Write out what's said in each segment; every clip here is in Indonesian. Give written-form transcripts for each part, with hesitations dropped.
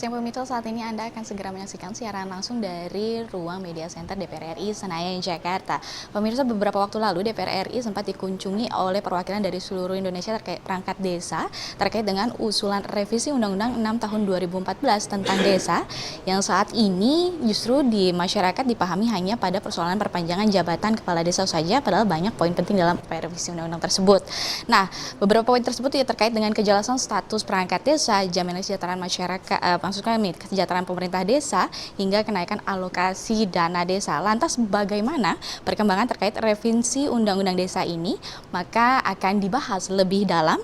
siang pemirsa, saat ini Anda akan segera menyaksikan siaran langsung dari ruang Media Center DPR RI Senayan, Jakarta. Pemirsa, beberapa waktu lalu DPR RI sempat dikunjungi oleh perwakilan dari seluruh Indonesia terkait perangkat desa terkait dengan usulan revisi Undang-Undang 6 tahun 2014 tentang desa yang saat ini justru di masyarakat dipahami hanya pada persoalan perpanjangan jabatan kepala desa saja, padahal banyak poin penting dalam revisi undang-undang tersebut. Nah, beberapa poin tersebut ya terkait dengan kejelasan status perangkat desa, jaminan kesejahteraan masyarakat, maksud kami kesejahteraan pemerintah desa, hingga kenaikan alokasi dana desa. Lantas bagaimana perkembangan terkait revisi Undang-Undang Desa ini? Maka akan dibahas lebih dalam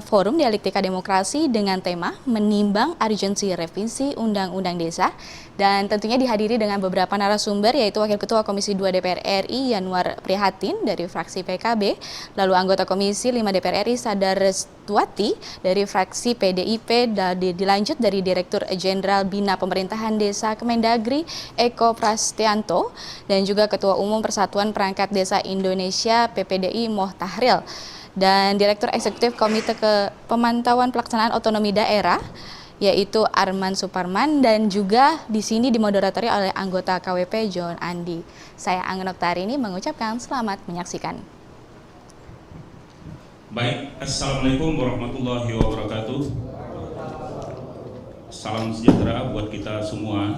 forum dialektika demokrasi dengan tema menimbang urgensi revisi Undang-Undang Desa, dan tentunya dihadiri dengan beberapa narasumber, yaitu Wakil Ketua Komisi 2 DPR RI Yanwar Prihatin dari fraksi PKB, lalu anggota Komisi 5 DPR RI Sadar Restuati dari fraksi PDIP, dan dilanjut dari Direktur Jenderal Bina Pemerintahan Desa Kemendagri Eko Prasetyanto, dan juga Ketua Umum Persatuan Perangkat Desa Indonesia PPDI Moh Tahril, dan Direktur Eksekutif Komite Pemantauan Pelaksanaan Otonomi Daerah yaitu Arman Suparman, dan juga di sini dimoderatori oleh anggota KWP John Andi. Saya Anggun Oktarini mengucapkan selamat menyaksikan. Baik, Assalamualaikum warahmatullahi wabarakatuh. Salam sejahtera buat kita semua,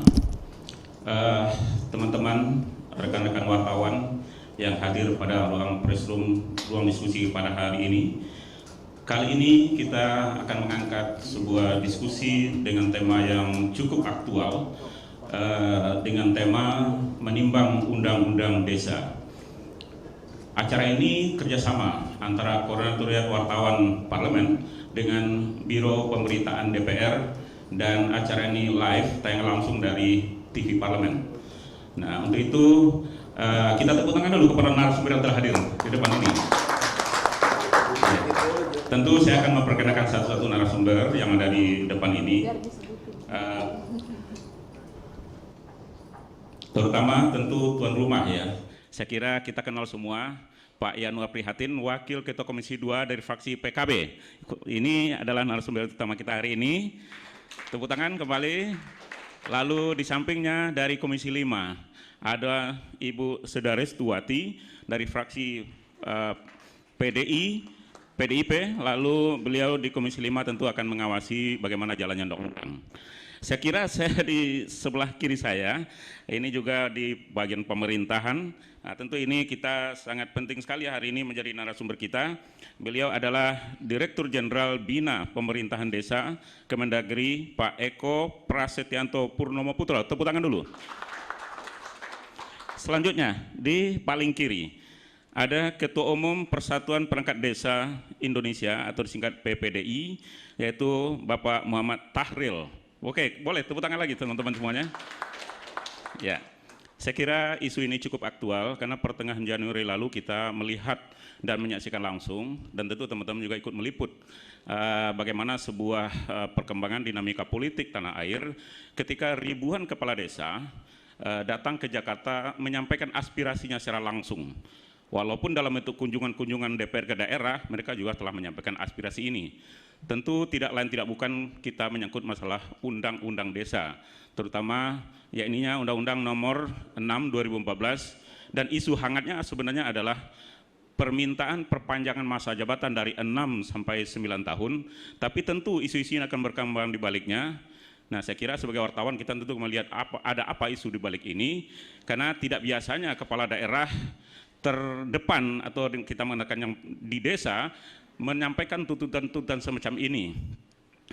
teman-teman, rekan-rekan wartawan yang hadir pada ruang press room, ruang diskusi pada hari ini. Kali ini kita akan mengangkat sebuah diskusi dengan tema yang cukup aktual, dengan tema menimbang Undang-Undang Desa. Acara ini kerjasama antara Koordinatoriat Wartawan Parlemen dengan Biro Pemberitaan DPR, dan acara ini live, tayang langsung dari TV Parlemen. Nah, untuk itu kita tepuk tangan dulu kepada narasumber yang telah hadir di depan ini. Tentu saya akan memperkenalkan satu-satu narasumber yang ada di depan ini, terutama tentu tuan rumah ya. Saya kira kita kenal semua, Pak Yanwar Prihatin, Wakil Ketua Komisi 2 dari fraksi PKB. Ini adalah narasumber utama kita hari ini. Tepuk tangan kembali. Lalu di sampingnya dari Komisi 5 ada Ibu Sadar Restuati dari fraksi PDIP, lalu beliau di Komisi 5 tentu akan mengawasi bagaimana jalannya undang-undang. Saya kira saya di sebelah kiri saya, ini juga di bagian pemerintahan. Nah, tentu ini kita sangat penting sekali hari ini menjadi narasumber kita. Beliau adalah Direktur Jenderal Bina Pemerintahan Desa Kemendagri, Pak Eko Prasetyanto Purnomo Putra. Tepuk tangan dulu. Selanjutnya di paling kiri ada Ketua Umum Persatuan Perangkat Desa Indonesia atau disingkat PPDI, yaitu Bapak Muhammad Tahril. Oke, boleh tepuk tangan lagi teman-teman semuanya. Ya, saya kira isu ini cukup aktual karena pertengahan Januari lalu kita melihat dan menyaksikan langsung, dan tentu teman-teman juga ikut meliput bagaimana sebuah perkembangan dinamika politik tanah air ketika ribuan kepala desa datang ke Jakarta menyampaikan aspirasinya secara langsung. Walaupun dalam bentuk kunjungan-kunjungan DPR ke daerah, mereka juga telah menyampaikan aspirasi ini. Tentu tidak lain tidak bukan kita menyangkut masalah Undang-Undang Desa, terutama yakninya Undang-Undang Nomor 6 2014, dan isu hangatnya sebenarnya adalah permintaan perpanjangan masa jabatan dari 6 sampai 9 tahun, tapi tentu isu-isu ini akan berkembang di baliknya. Nah, saya kira sebagai wartawan kita tentu melihat ada apa isu di balik ini, karena tidak biasanya kepala daerah terdepan atau kita mengatakan yang di desa menyampaikan tuntutan-tuntutan semacam ini.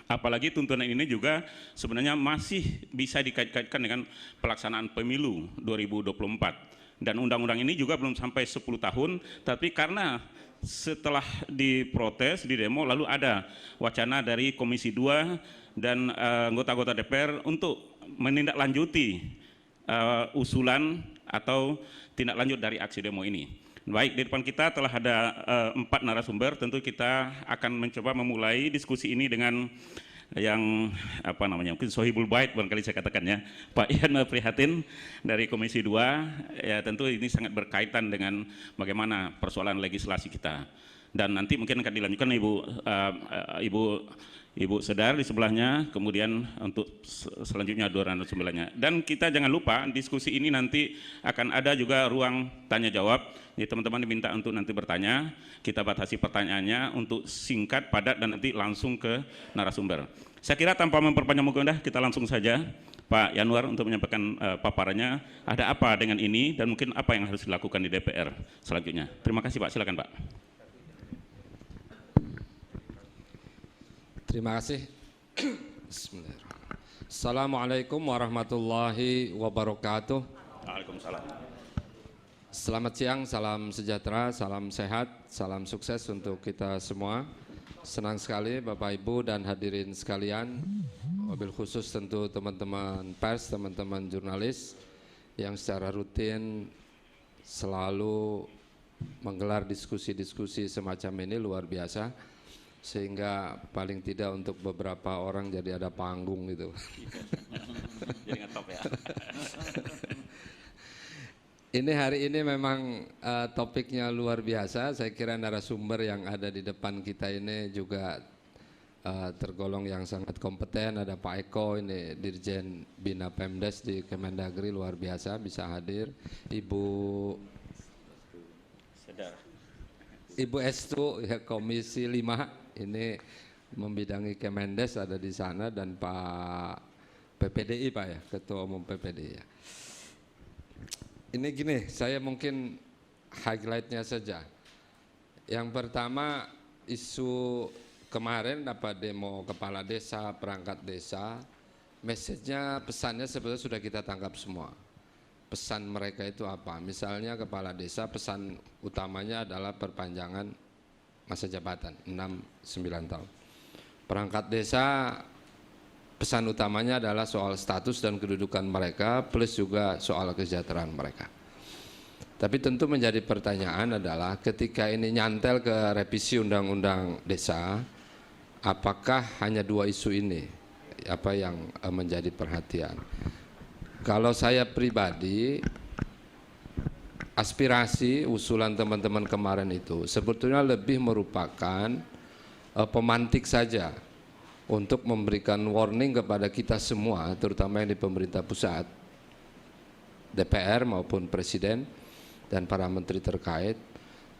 Apalagi tuntutan ini juga sebenarnya masih bisa dikait-kaitkan dengan pelaksanaan pemilu 2024. Dan undang-undang ini juga belum sampai 10 tahun, tapi karena setelah diprotes, di demo, lalu ada wacana dari Komisi 2 dan anggota-anggota DPR untuk menindaklanjuti usulan atau tindak lanjut dari aksi demo ini. Baik, di depan kita telah ada 4 narasumber. Tentu kita akan mencoba memulai diskusi ini dengan yang mungkin sohibul bait barangkali saya katakan ya, Pak Yanwar Prihatin dari Komisi 2. Ya, tentu ini sangat berkaitan dengan bagaimana persoalan legislasi kita. dan nanti mungkin akan dilanjutkan Ibu Sedar di sebelahnya, kemudian untuk selanjutnya dua narasumbernya. Dan kita jangan lupa diskusi ini nanti akan ada juga ruang tanya jawab. Jadi teman-teman diminta untuk nanti bertanya, kita batasi pertanyaannya untuk singkat, padat, dan nanti langsung ke narasumber. Saya kira tanpa memperpanjang waktu, kita langsung saja Pak Yanuar untuk menyampaikan paparannya, ada apa dengan ini dan mungkin apa yang harus dilakukan di DPR selanjutnya. Terima kasih Pak, silakan Pak. Terima kasih. Bismillahirrahmanirrahim. Assalamualaikum warahmatullahi wabarakatuh. Waalaikumsalam. Selamat siang, salam sejahtera, salam sehat, salam sukses untuk kita semua. Senang sekali Bapak Ibu dan hadirin sekalian, wabil khusus tentu teman-teman pers, teman-teman jurnalis yang secara rutin selalu menggelar diskusi-diskusi semacam ini luar biasa. Sehingga paling tidak untuk beberapa orang jadi ada panggung gitu. Jadi ngetop ya. Ini hari ini memang topiknya luar biasa. Saya kira narasumber yang ada di depan kita ini juga tergolong yang sangat kompeten. Ada Pak Eko, ini Dirjen Bina Pemdes di Kemendagri, luar biasa bisa hadir. Ibu Estu ya, Komisi 5 ini membidangi Kemendes ada di sana, dan Pak PPDI Pak ya, Ketua Umum PPDI ya. Ini gini, saya mungkin highlightnya saja. Yang pertama, isu kemarin dapat demo kepala desa, perangkat desa, message-nya, pesannya sebetulnya sudah kita tangkap semua. Pesan mereka itu apa? Misalnya kepala desa, pesan utamanya adalah perpanjangan masa jabatan 6-9 tahun. Perangkat desa, pesan utamanya adalah soal status dan kedudukan mereka plus juga soal kesejahteraan mereka. Tapi tentu menjadi pertanyaan adalah ketika ini nyantel ke revisi undang-undang desa, apakah hanya dua isu ini apa yang menjadi perhatian? Kalau saya pribadi, aspirasi usulan teman-teman kemarin itu sebetulnya lebih merupakan pemantik saja untuk memberikan warning kepada kita semua, terutama yang di pemerintah pusat, DPR maupun Presiden dan para menteri terkait,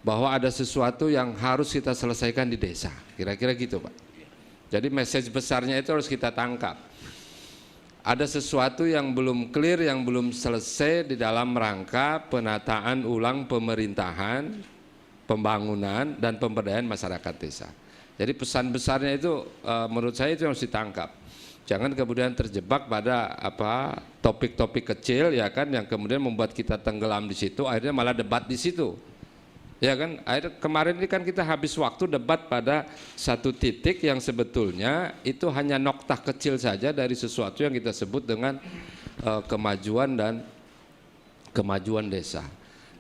bahwa ada sesuatu yang harus kita selesaikan di desa. Kira-kira gitu Pak. Jadi message besarnya itu harus kita tangkap. Ada sesuatu yang belum clear, yang belum selesai di dalam rangka penataan ulang pemerintahan, pembangunan, dan pemberdayaan masyarakat desa. Jadi pesan besarnya itu menurut saya itu harus ditangkap. Jangan kemudian terjebak pada topik-topik kecil ya kan, yang kemudian membuat kita tenggelam di situ, akhirnya malah debat di situ. Ya kan, kemarin ini kan kita habis waktu debat pada satu titik yang sebetulnya itu hanya noktah kecil saja dari sesuatu yang kita sebut dengan kemajuan dan kemajuan desa.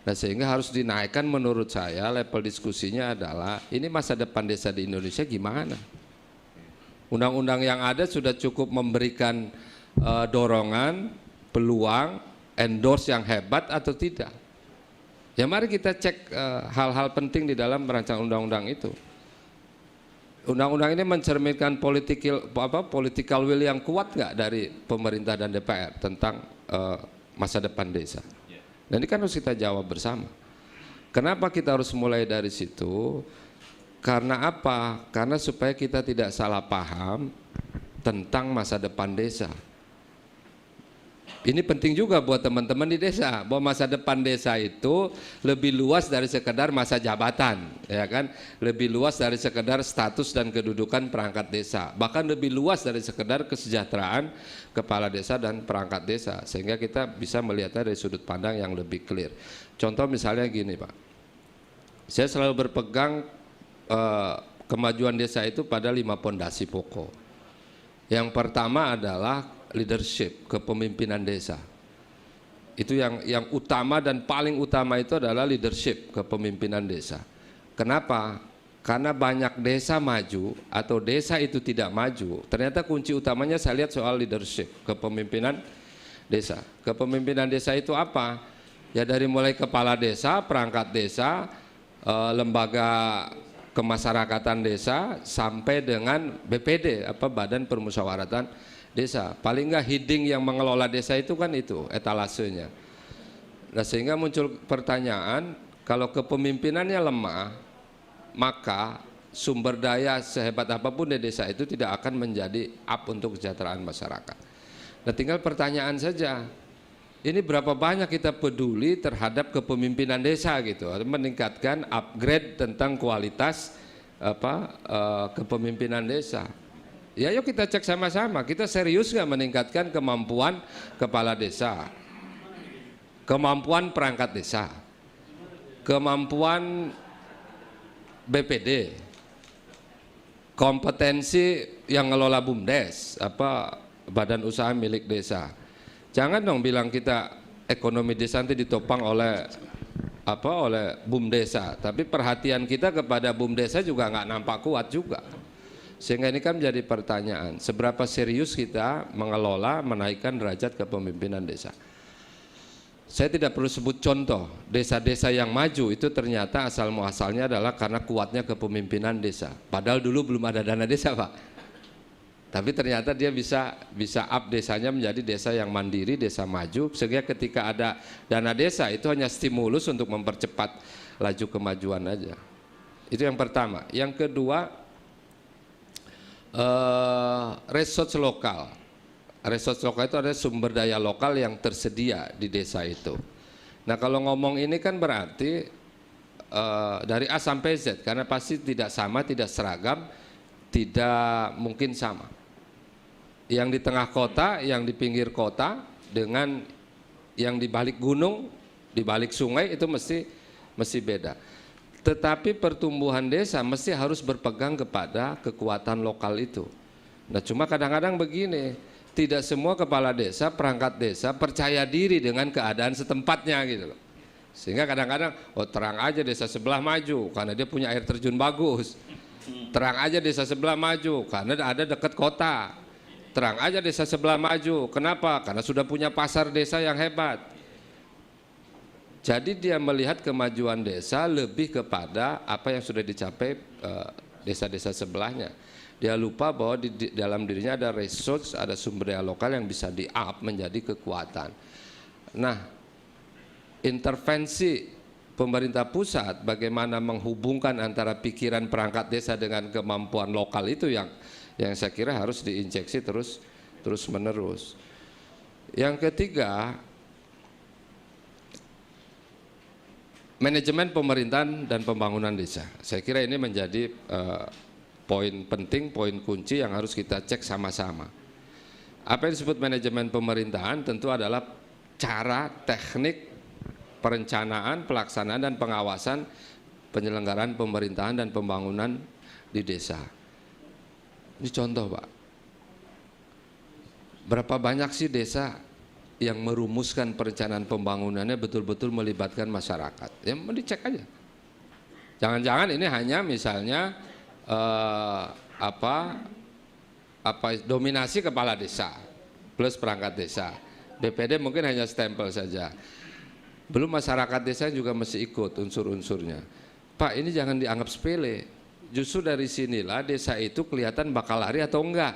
Nah, sehingga harus dinaikkan menurut saya level diskusinya adalah ini masa depan desa di Indonesia gimana? Undang-undang yang ada sudah cukup memberikan dorongan, peluang, endorse yang hebat atau tidak? Ya mari kita cek hal-hal penting di dalam rancangan undang-undang itu. Undang-undang ini mencerminkan political will yang kuat nggak dari pemerintah dan DPR tentang masa depan desa. Dan ini kan harus kita jawab bersama. Kenapa kita harus mulai dari situ? Karena apa? Karena supaya kita tidak salah paham tentang masa depan desa. Ini penting juga buat teman-teman di desa, bahwa masa depan desa itu lebih luas dari sekedar masa jabatan, ya kan? Lebih luas dari sekedar status dan kedudukan perangkat desa, bahkan lebih luas dari sekedar kesejahteraan kepala desa dan perangkat desa, sehingga kita bisa melihatnya dari sudut pandang yang lebih clear. Contoh misalnya gini Pak, saya selalu berpegang kemajuan desa itu pada 5 pondasi pokok. Yang pertama adalah leadership, kepemimpinan desa. Itu yang utama dan paling utama itu adalah leadership, kepemimpinan desa. Kenapa? Karena banyak desa maju atau desa itu tidak maju. Ternyata kunci utamanya saya lihat soal leadership, kepemimpinan desa. Kepemimpinan desa itu apa? Ya dari mulai kepala desa, perangkat desa, lembaga kemasyarakatan desa sampai dengan BPD, Badan Permusyawaratan Desa. Paling nggak heading yang mengelola desa itu kan itu etalasenya. Nah, sehingga muncul pertanyaan, kalau kepemimpinannya lemah, maka sumber daya sehebat apapun di desa itu tidak akan menjadi up untuk kesejahteraan masyarakat. Nah, tinggal pertanyaan saja, ini berapa banyak kita peduli terhadap kepemimpinan desa gitu, meningkatkan upgrade tentang kualitas kepemimpinan desa. Ya, yuk kita cek sama-sama, kita serius nggak meningkatkan kemampuan kepala desa, kemampuan perangkat desa, kemampuan BPD, kompetensi yang ngelola BUMDes, badan usaha milik desa. Jangan dong bilang kita ekonomi desa nanti ditopang oleh oleh BUMDesa, tapi perhatian kita kepada BUMDesa juga nggak nampak kuat juga. Sehingga ini kan menjadi pertanyaan, seberapa serius kita mengelola, menaikkan derajat kepemimpinan desa. Saya tidak perlu sebut contoh, desa-desa yang maju itu ternyata asal muasalnya adalah karena kuatnya kepemimpinan desa. Padahal dulu belum ada dana desa, Pak. Tapi ternyata dia bisa up desanya menjadi desa yang mandiri, desa maju, sehingga ketika ada dana desa itu hanya stimulus untuk mempercepat laju kemajuan aja. Itu yang pertama. Yang kedua, resource lokal. Resource lokal itu ada sumber daya lokal yang tersedia di desa itu. Nah, kalau ngomong ini kan berarti dari A sampai Z, karena pasti tidak sama, tidak seragam, tidak mungkin sama. Yang di tengah kota, yang di pinggir kota, dengan yang di balik gunung, di balik sungai itu mesti beda. Tetapi pertumbuhan desa mesti harus berpegang kepada kekuatan lokal itu. Nah, cuma kadang-kadang begini, tidak semua kepala desa, perangkat desa percaya diri dengan keadaan setempatnya gitu loh. Sehingga kadang-kadang, terang aja desa sebelah maju karena dia punya air terjun bagus. Terang aja desa sebelah maju karena ada dekat kota. Terang aja desa sebelah maju, kenapa? Karena sudah punya pasar desa yang hebat. Jadi dia melihat kemajuan desa lebih kepada apa yang sudah dicapai desa-desa sebelahnya. Dia lupa bahwa di dalam dirinya ada resource, ada sumber daya lokal yang bisa di-up menjadi kekuatan. Nah, intervensi pemerintah pusat bagaimana menghubungkan antara pikiran perangkat desa dengan kemampuan lokal itu yang saya kira harus diinjeksi terus menerus. Yang ketiga, manajemen pemerintahan dan pembangunan desa. Saya kira ini menjadi poin penting, poin kunci yang harus kita cek sama-sama. Apa yang disebut manajemen pemerintahan tentu adalah cara, teknik, perencanaan, pelaksanaan dan pengawasan penyelenggaraan pemerintahan dan pembangunan di desa. Ini contoh, Pak. Berapa banyak sih desa yang merumuskan perencanaan pembangunannya betul-betul melibatkan masyarakat? Ya, mau dicek aja. Jangan-jangan ini hanya misalnya dominasi kepala desa plus perangkat desa. BPD mungkin hanya stempel saja. Belum masyarakat desa juga mesti ikut unsur-unsurnya. Pak, ini jangan dianggap sepele. Justru dari sinilah desa itu kelihatan bakal lari atau enggak.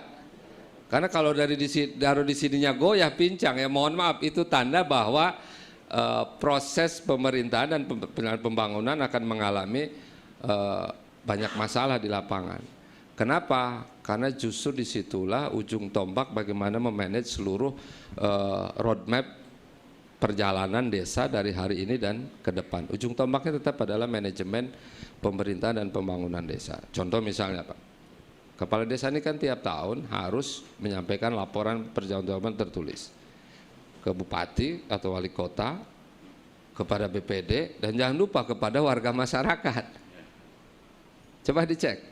Karena kalau dari di sininya goyah pincang, ya mohon maaf, itu tanda bahwa proses pemerintahan dan pembangunan akan mengalami banyak masalah di lapangan. Kenapa? Karena justru disitulah ujung tombak bagaimana memanage seluruh roadmap perjalanan desa dari hari ini dan ke depan. Ujung tombaknya tetap adalah manajemen pemerintahan dan pembangunan desa. Contoh misalnya, Pak, kepala desa ini kan tiap tahun harus menyampaikan laporan pertanggungjawaban tertulis ke bupati atau wali kota, kepada BPD, dan jangan lupa kepada warga masyarakat. Coba dicek.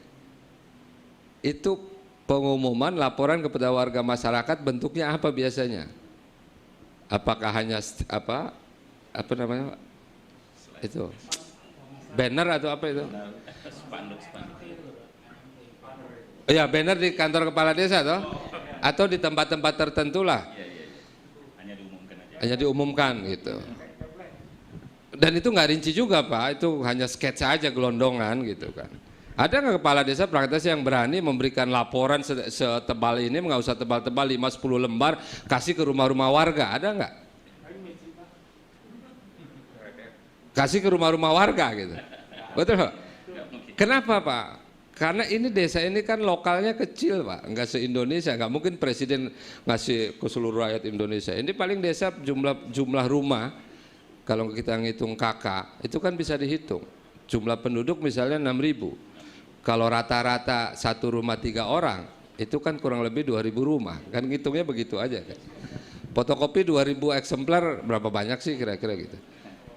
Itu pengumuman laporan kepada warga masyarakat bentuknya apa biasanya? Apakah hanya apa namanya? Itu banner atau apa itu? Spanduk. Ya, banner di kantor kepala desa toh? Atau di tempat-tempat tertentu lah. Hanya diumumkan gitu. Dan itu nggak rinci juga, Pak, itu hanya sketsa aja, gelondongan gitu kan. Ada nggak kepala desa perangkat desa yang berani memberikan laporan setebal ini, nggak usah tebal-tebal 5-10 lembar, kasih ke rumah-rumah warga, ada nggak? Kasih ke rumah-rumah warga gitu. Betul Pak? Kenapa Pak? Karena ini desa ini kan lokalnya kecil Pak, nggak se-Indonesia, nggak mungkin presiden ngasih ke seluruh rakyat Indonesia. Ini paling desa jumlah rumah, kalau kita ngitung kakak, itu kan bisa dihitung. Jumlah penduduk misalnya 6.000. Kalau rata-rata satu rumah 3 orang, itu kan kurang lebih 2.000 rumah, kan ngitungnya begitu aja kan. Fotokopi 2.000 eksemplar, berapa banyak sih kira-kira gitu.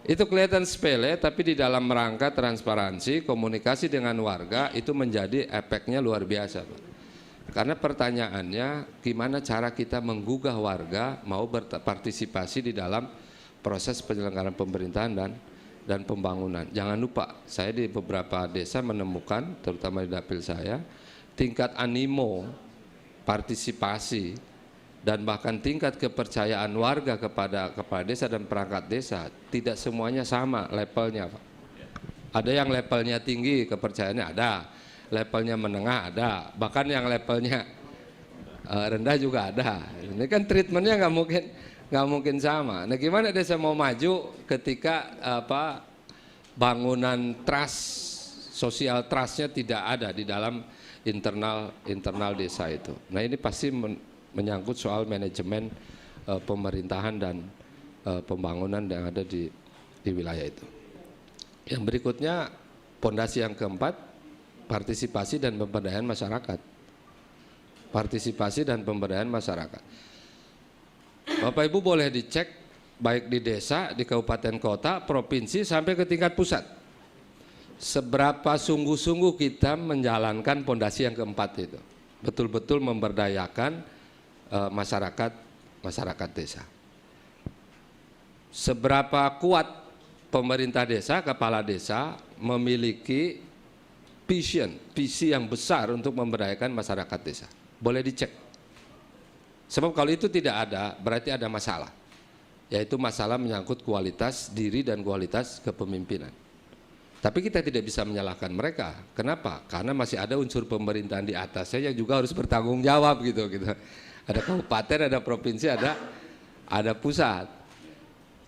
Itu kelihatan sepele, tapi di dalam rangka transparansi, komunikasi dengan warga itu menjadi efeknya luar biasa Pak. Karena pertanyaannya gimana cara kita menggugah warga mau berpartisipasi di dalam proses penyelenggaraan pemerintahan dan pembangunan. Jangan lupa, saya di beberapa desa menemukan, terutama di dapil saya, tingkat animo, partisipasi, dan bahkan tingkat kepercayaan warga kepada kepala desa dan perangkat desa tidak semuanya sama levelnya Pak. Ada yang levelnya tinggi kepercayaannya, ada levelnya menengah, ada bahkan yang levelnya rendah juga ada. Ini kan treatmentnya nggak mungkin sama. Nah gimana desa mau maju ketika bangunan trust, sosial trustnya tidak ada di dalam internal desa itu. Nah ini pasti menyangkut soal manajemen pemerintahan dan pembangunan yang ada di wilayah itu. Yang berikutnya, pondasi yang keempat, partisipasi dan pemberdayaan masyarakat. Partisipasi dan pemberdayaan masyarakat. Bapak Ibu boleh dicek baik di desa, di kabupaten kota, provinsi sampai ke tingkat pusat. Seberapa sungguh-sungguh kita menjalankan pondasi yang keempat itu. Betul-betul memberdayakan masyarakat desa. Seberapa kuat pemerintah desa, kepala desa memiliki visi yang besar untuk memberdayakan masyarakat desa. Boleh dicek. Sebab kalau itu tidak ada, berarti ada masalah. Yaitu masalah menyangkut kualitas diri dan kualitas kepemimpinan. Tapi kita tidak bisa menyalahkan mereka. Kenapa? Karena masih ada unsur pemerintahan di atasnya yang juga harus bertanggung jawab gitu. Ada kabupaten, ada provinsi, ada pusat.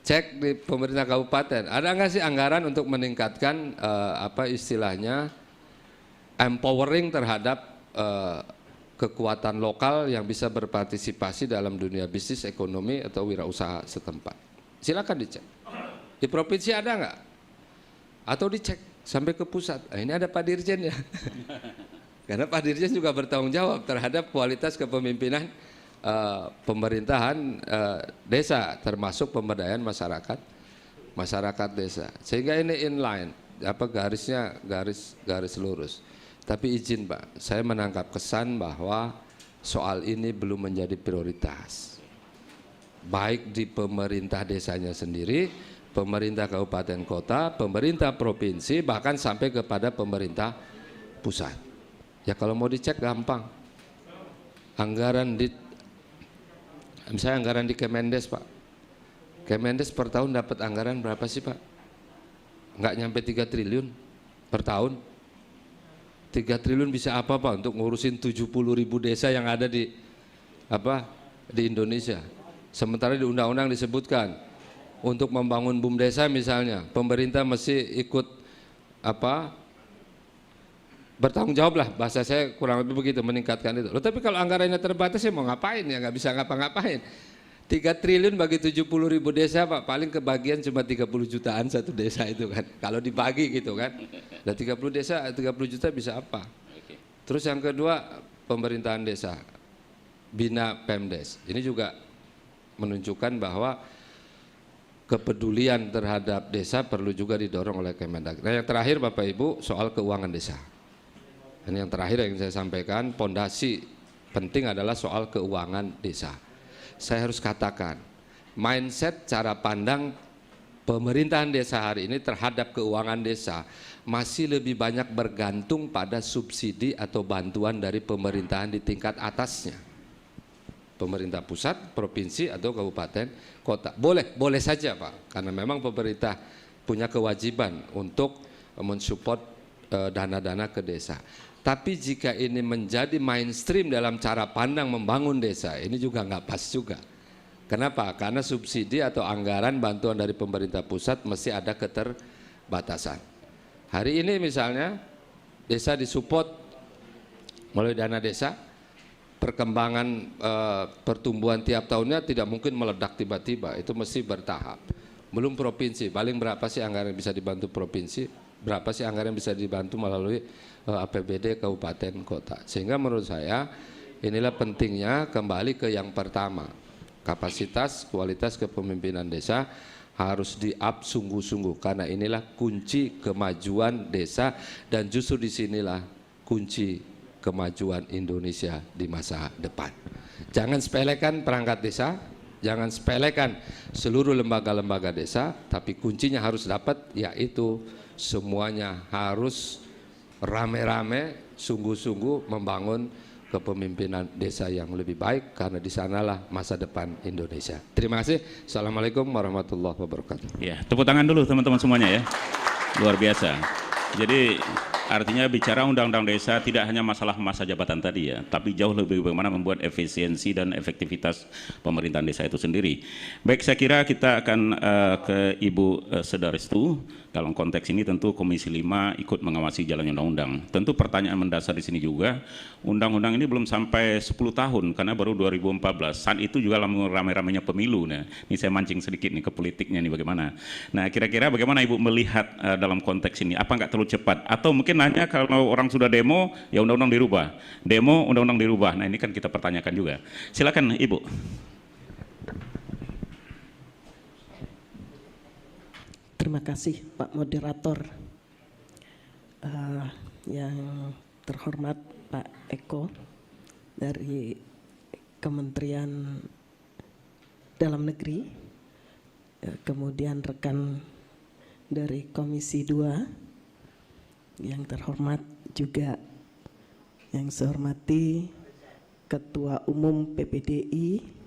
Cek di pemerintah kabupaten, ada nggak sih anggaran untuk meningkatkan istilahnya empowering terhadap kekuatan lokal yang bisa berpartisipasi dalam dunia bisnis, ekonomi atau wirausaha setempat. Silakan dicek. Di provinsi ada nggak? Atau dicek sampai ke pusat. Nah, ini ada Pak Dirjen ya. Karena Pak Dirjen juga bertanggung jawab terhadap kualitas kepemimpinan pemerintahan desa, termasuk pemberdayaan masyarakat desa. Sehingga ini inline, garisnya garis lurus. Tapi izin Pak, saya menangkap kesan bahwa soal ini belum menjadi prioritas. Baik di pemerintah desanya sendiri, pemerintah kabupaten kota, pemerintah provinsi, bahkan sampai kepada pemerintah pusat. Ya kalau mau dicek gampang. Misalnya anggaran di Kemendes Pak. Kemendes per tahun dapat anggaran berapa sih Pak? Nggak nyampe 3 triliun per tahun. 3 triliun bisa apa Pak untuk ngurusin 70.000 desa yang ada di Indonesia. Sementara di undang-undang disebutkan untuk membangun BUMDesa misalnya, pemerintah mesti ikut bertanggung jawab lah, bahasa saya kurang lebih begitu, meningkatkan itu. Loh, tapi kalau anggarannya terbatas ya mau ngapain ya, nggak bisa ngapa-ngapain. 3 triliun bagi 70.000 desa Pak, paling kebagian cuma 30 jutaan satu desa itu kan, kalau dibagi gitu kan. Dan 30 desa, 30 juta bisa apa? Terus yang kedua, pemerintahan desa, Bina Pemdes. Ini juga menunjukkan bahwa kepedulian terhadap desa perlu juga didorong oleh Kemendag. Nah yang terakhir Bapak Ibu, soal keuangan desa. Dan yang terakhir yang saya sampaikan, pondasi penting adalah soal keuangan desa. Saya harus katakan, mindset cara pandang pemerintahan desa hari ini terhadap keuangan desa masih lebih banyak bergantung pada subsidi atau bantuan dari pemerintahan di tingkat atasnya. Pemerintah pusat, provinsi atau kabupaten, kota. Boleh saja Pak, karena memang pemerintah punya kewajiban untuk mensupport dana-dana ke desa. Tapi jika ini menjadi mainstream dalam cara pandang membangun desa, ini juga nggak pas juga. Kenapa? Karena subsidi atau anggaran bantuan dari pemerintah pusat mesti ada keterbatasan. Hari ini misalnya desa disupport melalui dana desa, perkembangan pertumbuhan tiap tahunnya tidak mungkin meledak tiba-tiba, itu mesti bertahap. Belum provinsi, paling berapa sih anggaran yang bisa dibantu provinsi, berapa sih anggaran yang bisa dibantu melalui APBD kabupaten kota. Sehingga menurut saya inilah pentingnya kembali ke yang pertama, kapasitas, kualitas kepemimpinan desa harus di-up sungguh-sungguh, karena inilah kunci kemajuan desa dan justru disinilah kunci kemajuan Indonesia di masa depan. Jangan sepelekan perangkat desa, jangan sepelekan seluruh lembaga-lembaga desa, tapi kuncinya harus dapat, yaitu semuanya harus rame-rame, sungguh-sungguh membangun kepemimpinan desa yang lebih baik, karena di sanalah masa depan Indonesia. Terima kasih. Assalamualaikum warahmatullahi wabarakatuh. Ya, tepuk tangan dulu teman-teman semuanya ya. Luar biasa. Jadi artinya bicara undang-undang desa tidak hanya masalah masa jabatan tadi ya, tapi jauh lebih bagaimana membuat efisiensi dan efektivitas pemerintahan desa itu sendiri. Baik, saya kira kita akan ke Ibu Sedaristu. Dalam konteks ini tentu Komisi 5 ikut mengawasi jalannya undang-undang. Tentu pertanyaan mendasar di sini juga, undang-undang ini belum sampai 10 tahun karena baru 2014. Saat itu juga ramai-ramainya pemilu. Nah, ini saya mancing sedikit nih ke politiknya nih bagaimana. Nah, kira-kira bagaimana Ibu melihat dalam konteks ini? Apa nggak terlalu cepat? Atau mungkin hanya kalau orang sudah demo, ya undang-undang dirubah. Demo, undang-undang dirubah. Nah, ini kan kita pertanyakan juga. Silakan Ibu. Terima kasih Pak Moderator. Yang terhormat Pak Eko dari Kementerian Dalam Negeri, kemudian rekan dari Komisi 2, yang terhormat juga yang saya hormati Ketua Umum PPDI,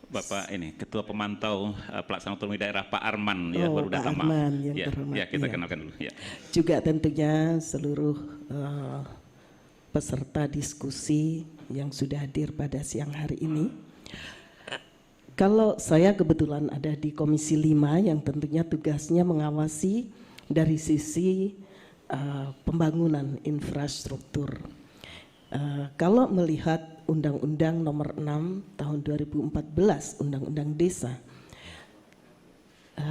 Bapak ini Ketua Pemantau Pelaksana Otonomi Daerah Pak Arman ya, baru Pak datang. Arman yang ya, terhormat. ya, kita Ya. kenalkan dulu ya. Juga tentunya seluruh peserta diskusi yang sudah hadir pada siang hari ini. Kalau saya kebetulan ada di Komisi 5 yang tentunya tugasnya mengawasi dari sisi pembangunan infrastruktur. Kalau melihat Undang-Undang Nomor 6 Tahun 2014, Undang-Undang Desa,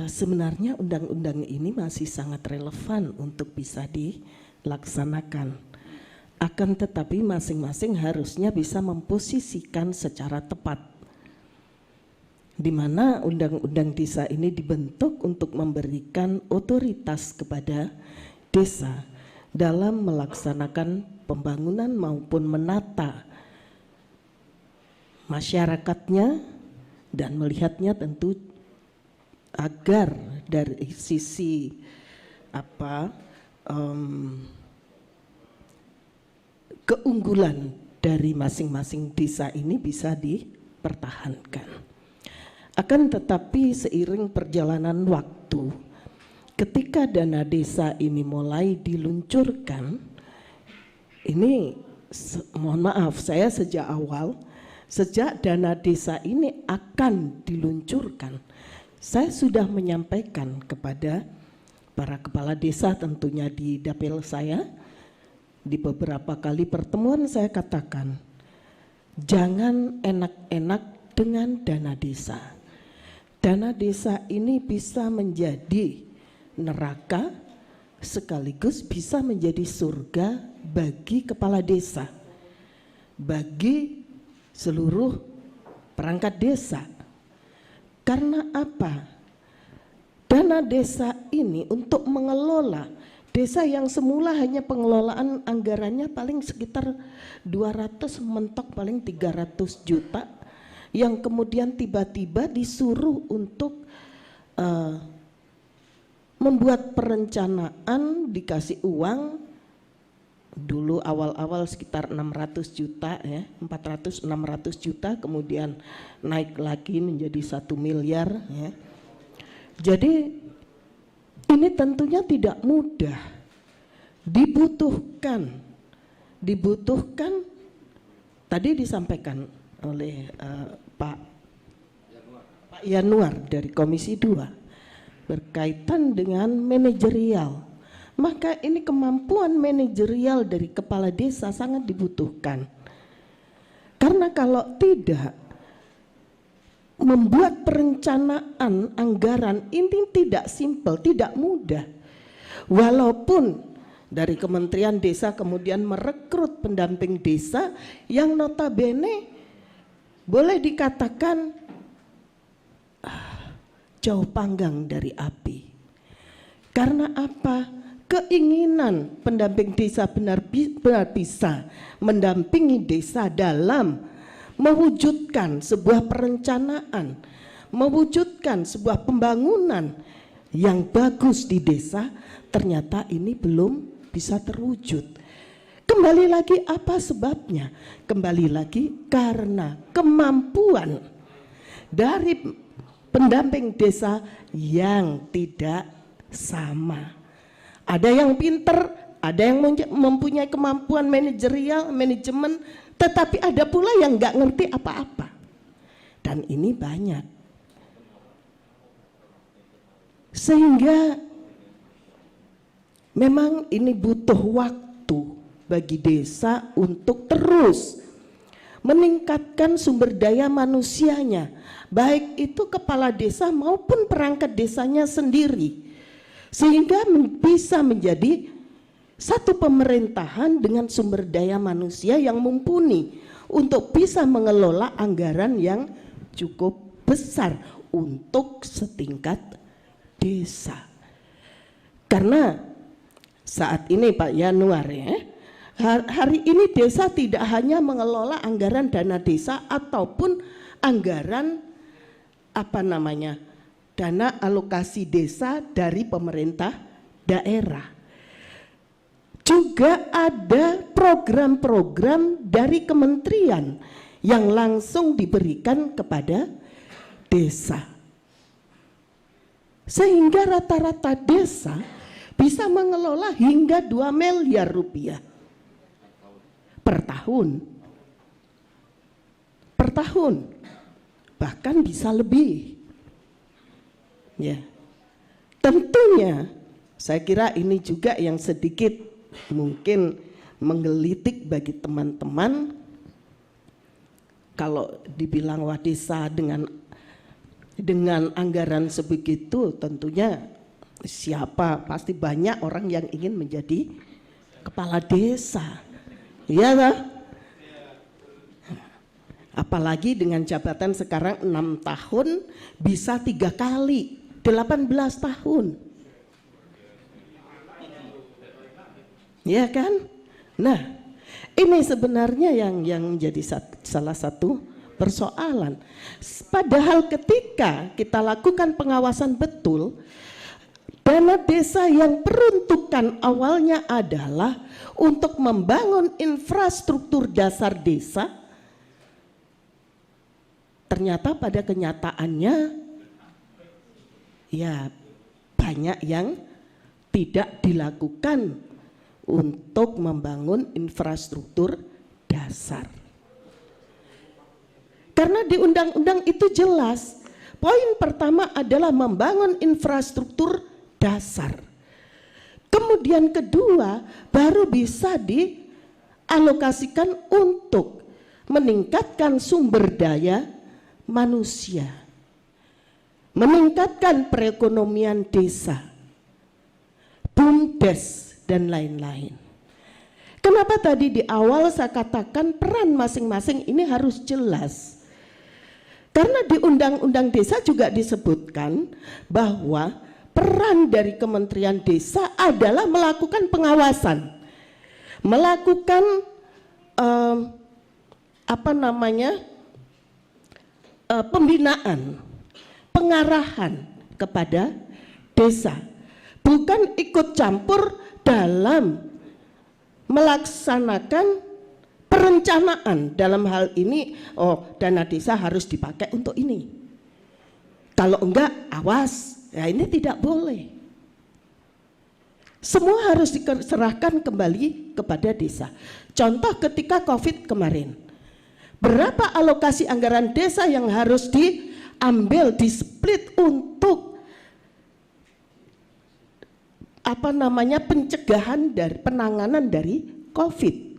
sebenarnya undang-undang ini masih sangat relevan untuk bisa dilaksanakan. Akan tetapi masing-masing harusnya bisa memposisikan secara tepat, di mana undang-undang desa ini dibentuk untuk memberikan otoritas kepada desa dalam melaksanakan pembangunan maupun menata masyarakatnya dan melihatnya tentu agar dari sisi keunggulan dari masing-masing desa ini bisa dipertahankan. Akan tetapi seiring perjalanan waktu, ketika dana desa ini mulai diluncurkan, ini mohon maaf, saya sejak dana desa ini akan diluncurkan, saya sudah menyampaikan kepada para kepala desa tentunya di dapil saya, di beberapa kali pertemuan saya katakan, jangan enak-enak dengan dana desa. Dana desa ini bisa menjadi neraka sekaligus bisa menjadi surga bagi kepala desa, bagi seluruh perangkat desa. Karena apa? Dana desa ini untuk mengelola desa yang semula hanya pengelolaan anggarannya paling sekitar 200, mentok paling 300 juta, yang kemudian tiba-tiba disuruh untuk membuat perencanaan, dikasih uang dulu awal-awal sekitar 600 juta ya, 400-600 juta, kemudian naik lagi menjadi 1 miliar ya. Jadi ini tentunya tidak mudah dibutuhkan tadi disampaikan oleh Pak Yanuar dari Komisi 2 berkaitan dengan manajerial. Maka ini kemampuan manajerial dari kepala desa sangat dibutuhkan. Karena kalau tidak, membuat perencanaan anggaran ini tidak simpel, tidak mudah. Walaupun dari Kementerian Desa kemudian merekrut pendamping desa yang notabene boleh dikatakan jauh panggang dari api. Karena apa? Keinginan pendamping desa benar bisa mendampingi desa dalam mewujudkan sebuah perencanaan, mewujudkan sebuah pembangunan yang bagus di desa, ternyata ini belum bisa terwujud. Kembali lagi apa sebabnya? Kembali lagi karena kemampuan dari pendamping desa yang tidak sama. Ada yang pinter, ada yang mempunyai kemampuan manajerial, manajemen, tetapi ada pula yang nggak ngerti apa-apa. Dan ini banyak. Sehingga memang ini butuh waktu bagi desa untuk terus meningkatkan sumber daya manusianya, baik itu kepala desa maupun perangkat desanya sendiri, sehingga bisa menjadi satu pemerintahan dengan sumber daya manusia yang mumpuni untuk bisa mengelola anggaran yang cukup besar untuk setingkat desa. Karena saat ini Pak Yanuar ya, hari ini desa tidak hanya mengelola anggaran dana desa ataupun anggaran dana alokasi desa dari pemerintah daerah. Juga ada program-program dari kementerian yang langsung diberikan kepada desa. Sehingga rata-rata desa bisa mengelola hingga 2 miliar rupiah per tahun. Per tahun. Bahkan bisa lebih. Ya. Tentunya saya kira ini juga yang sedikit mungkin menggelitik bagi teman-teman. Kalau dibilang wah desa dengan anggaran sebegitu, tentunya siapa, pasti banyak orang yang ingin menjadi kepala desa. Iya toh? Apalagi dengan jabatan sekarang 6 tahun bisa 3 kali 18 tahun. Ya kan? Nah, ini sebenarnya yang menjadi salah satu persoalan. Padahal ketika kita lakukan pengawasan betul, dana desa yang peruntukan awalnya adalah untuk membangun infrastruktur dasar desa, ternyata pada kenyataannya ya banyak yang tidak dilakukan untuk membangun infrastruktur dasar. Karena di undang-undang itu jelas, poin pertama adalah membangun infrastruktur dasar. Kemudian kedua baru bisa dialokasikan untuk meningkatkan sumber daya manusia, meningkatkan perekonomian desa, BUMDes dan lain-lain. Kenapa tadi di awal saya katakan peran masing-masing ini harus jelas? Karena di Undang-Undang Desa juga disebutkan bahwa peran dari Kementerian Desa adalah melakukan pengawasan, melakukan pembinaan, pengarahan kepada desa, bukan ikut campur dalam melaksanakan perencanaan. Dalam hal ini, dana desa harus dipakai untuk ini. Kalau enggak, awas. Ya ini tidak boleh. Semua harus diserahkan kembali kepada desa. Contoh ketika COVID kemarin, berapa alokasi anggaran desa yang harus diambil, di-split untuk pencegahan dari penanganan dari COVID.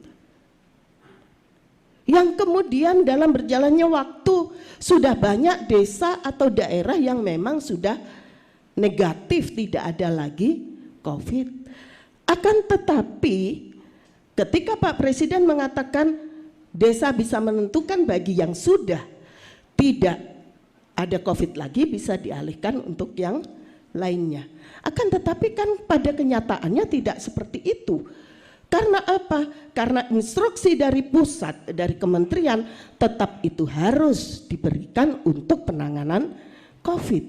Yang kemudian dalam berjalannya waktu sudah banyak desa atau daerah yang memang sudah negatif, tidak ada lagi COVID. Akan tetapi ketika Pak Presiden mengatakan desa bisa menentukan bagi yang sudah tidak ada COVID lagi bisa dialihkan untuk yang lainnya. Akan tetapi kan pada kenyataannya tidak seperti itu. Karena apa? Karena instruksi dari pusat, dari kementerian tetap itu harus diberikan untuk penanganan COVID.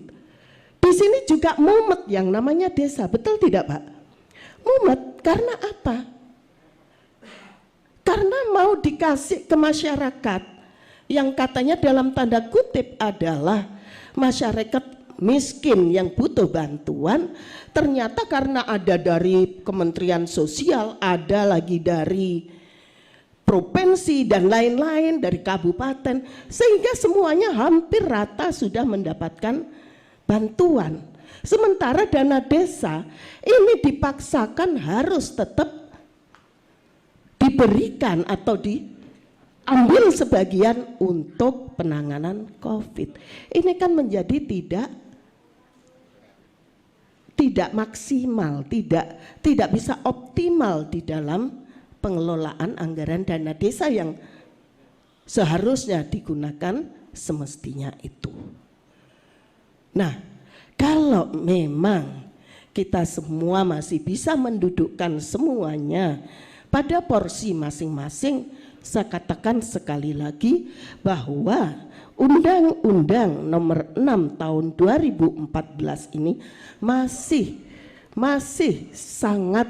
Di sini juga mumet yang namanya desa, betul tidak Pak? Mumet karena apa? Karena mau dikasih ke masyarakat yang katanya dalam tanda kutip adalah masyarakat miskin yang butuh bantuan, ternyata karena ada dari Kementerian Sosial, ada lagi dari provinsi dan lain-lain, dari kabupaten, sehingga semuanya hampir rata sudah mendapatkan bantuan. Sementara dana desa ini dipaksakan harus tetap diberikan atau diambil sebagian untuk penanganan COVID. Ini kan menjadi tidak maksimal, tidak bisa optimal di dalam pengelolaan anggaran dana desa yang seharusnya digunakan semestinya itu. Nah, kalau memang kita semua masih bisa mendudukkan semuanya pada porsi masing-masing, saya katakan sekali lagi bahwa Undang-Undang Nomor 6 Tahun 2014 ini masih sangat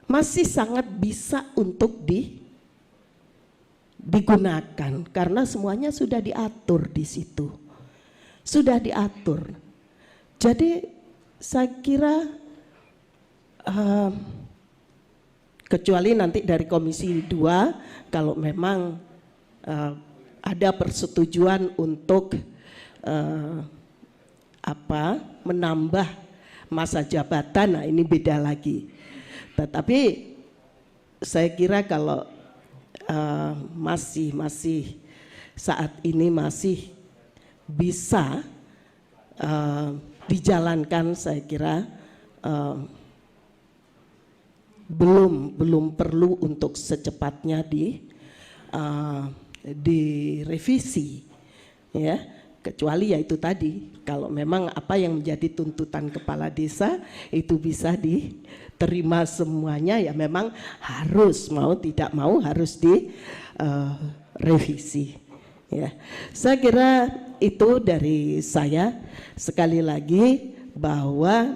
masih sangat bisa untuk digunakan karena semuanya sudah diatur di situ, sudah diatur. Jadi saya kira kecuali nanti dari Komisi 2 kalau memang ada persetujuan untuk menambah masa jabatan, nah ini beda lagi. Tetapi saya kira kalau masih saat ini masih bisa dijalankan, saya kira belum perlu untuk secepatnya direvisi, ya, kecuali ya itu tadi kalau memang apa yang menjadi tuntutan kepala desa itu bisa diterima semuanya, ya memang harus, mau tidak mau harus direvisi, ya. Saya kira itu dari saya. Sekali lagi bahwa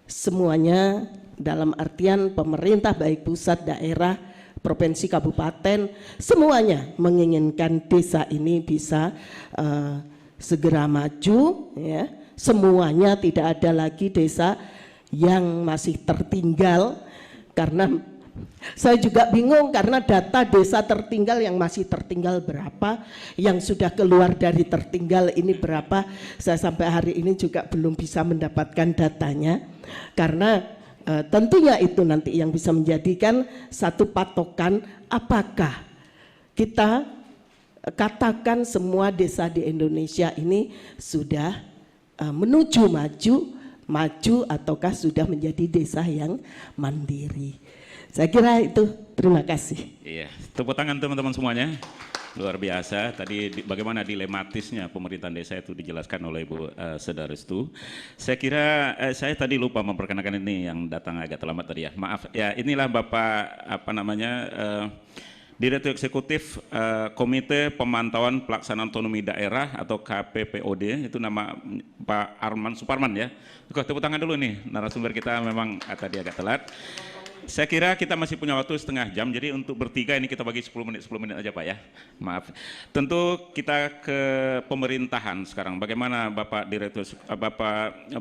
semuanya dalam artian pemerintah baik pusat, daerah, provinsi, kabupaten, semuanya menginginkan desa ini bisa segera maju, ya. Semuanya tidak ada lagi desa yang masih tertinggal, karena saya juga bingung karena data desa tertinggal yang masih tertinggal berapa, yang sudah keluar dari tertinggal ini berapa, saya sampai hari ini juga belum bisa mendapatkan datanya, karena tentunya itu nanti yang bisa menjadikan satu patokan apakah kita katakan semua desa di Indonesia ini sudah menuju maju ataukah sudah menjadi desa yang mandiri. Saya kira itu, terima kasih. Iya, tepuk tangan teman-teman semuanya. Luar biasa, tadi bagaimana dilematisnya pemerintahan desa itu dijelaskan oleh Ibu Sedarestu. Saya kira saya tadi lupa memperkenalkan ini yang datang agak terlambat tadi ya. Maaf ya, inilah Bapak Direktur Eksekutif Komite Pemantauan Pelaksanaan Otonomi Daerah atau KPPOD, itu nama Pak Arman Suparman ya. Tepuk tangan dulu nih, narasumber kita memang tadi agak telat. Saya kira kita masih punya waktu setengah jam, jadi untuk bertiga ini kita bagi 10 menit aja Pak ya. Maaf. Tentu kita ke pemerintahan sekarang. Bagaimana Bapak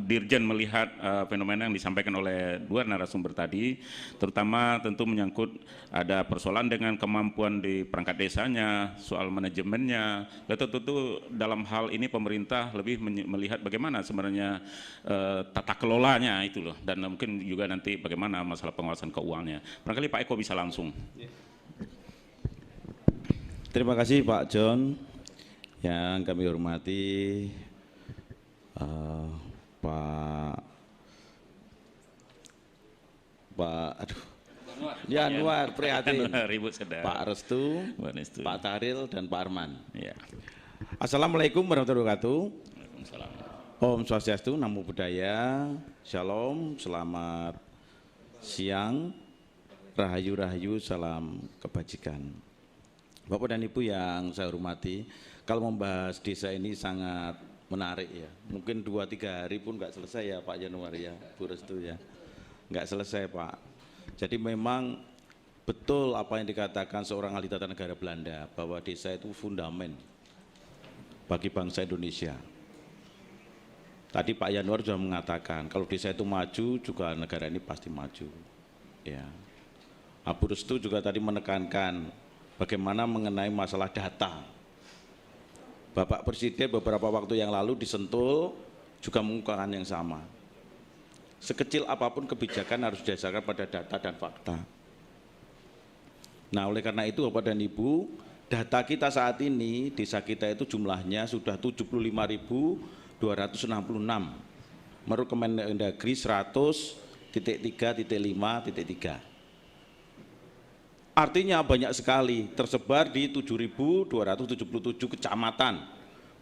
Dirjen melihat fenomena yang disampaikan oleh dua narasumber tadi, terutama tentu menyangkut ada persoalan dengan kemampuan di perangkat desanya, soal manajemennya. Dan tentu dalam hal ini pemerintah lebih melihat bagaimana sebenarnya tata kelolanya itu loh, dan mungkin juga nanti bagaimana masalah pengawasan keuangannya. Barangkali Pak Eko bisa langsung. Terima kasih Pak John. Yang kami hormati Pak Anwar Prihatin, Pak Restu, Pak Tahril, dan Pak Arman. Ya. Assalamualaikum warahmatullahi wabarakatuh. Waalaikumsalam. Om Swastiastu, Namo Buddhaya, Shalom, selamat siang, rahayu-rahayu, salam kebajikan. Bapak dan Ibu yang saya hormati, kalau membahas desa ini sangat menarik ya. Mungkin 2-3 hari pun nggak selesai ya Pak Januari ya, Bu Restu ya. Nggak selesai Pak. Jadi memang betul apa yang dikatakan seorang ahli tata negara Belanda, bahwa desa itu fundamen bagi bangsa Indonesia. Tadi Pak Yanuar sudah mengatakan kalau desa itu maju juga negara ini pasti maju. Ya, Abu Restu juga tadi menekankan bagaimana mengenai masalah data. Bapak Presiden beberapa waktu yang lalu di Sentul juga mengungkapkan yang sama. Sekecil apapun kebijakan harus didasarkan pada data dan fakta. Nah, oleh karena itu Bapak dan Ibu, data kita saat ini, desa kita itu jumlahnya sudah 75.266 menurut Kemendagri 100.3.5.3. Artinya banyak sekali, tersebar di 7.277 kecamatan,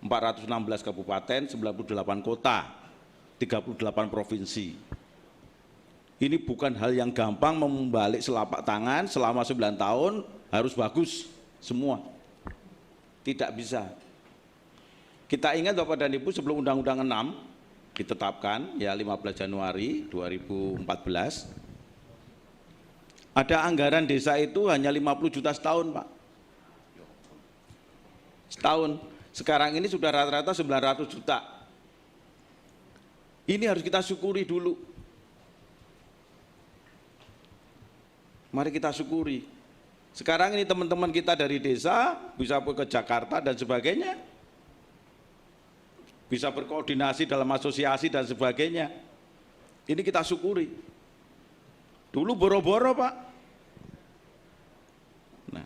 416 kabupaten, 98 kota, 38 provinsi. Ini bukan hal yang gampang membalik selapak tangan selama 9 tahun harus bagus semua. Tidak bisa. Kita ingat Bapak dan Ibu, sebelum Undang-Undang 6 ditetapkan ya 15 Januari 2014, ada anggaran desa itu hanya 50 juta setahun Pak. Setahun. Sekarang ini sudah rata-rata 900 juta. Ini harus kita syukuri dulu. Mari kita syukuri. Sekarang ini teman-teman kita dari desa bisa ke Jakarta dan sebagainya, bisa berkoordinasi dalam asosiasi dan sebagainya. Ini kita syukuri. Dulu boro-boro Pak. Nah,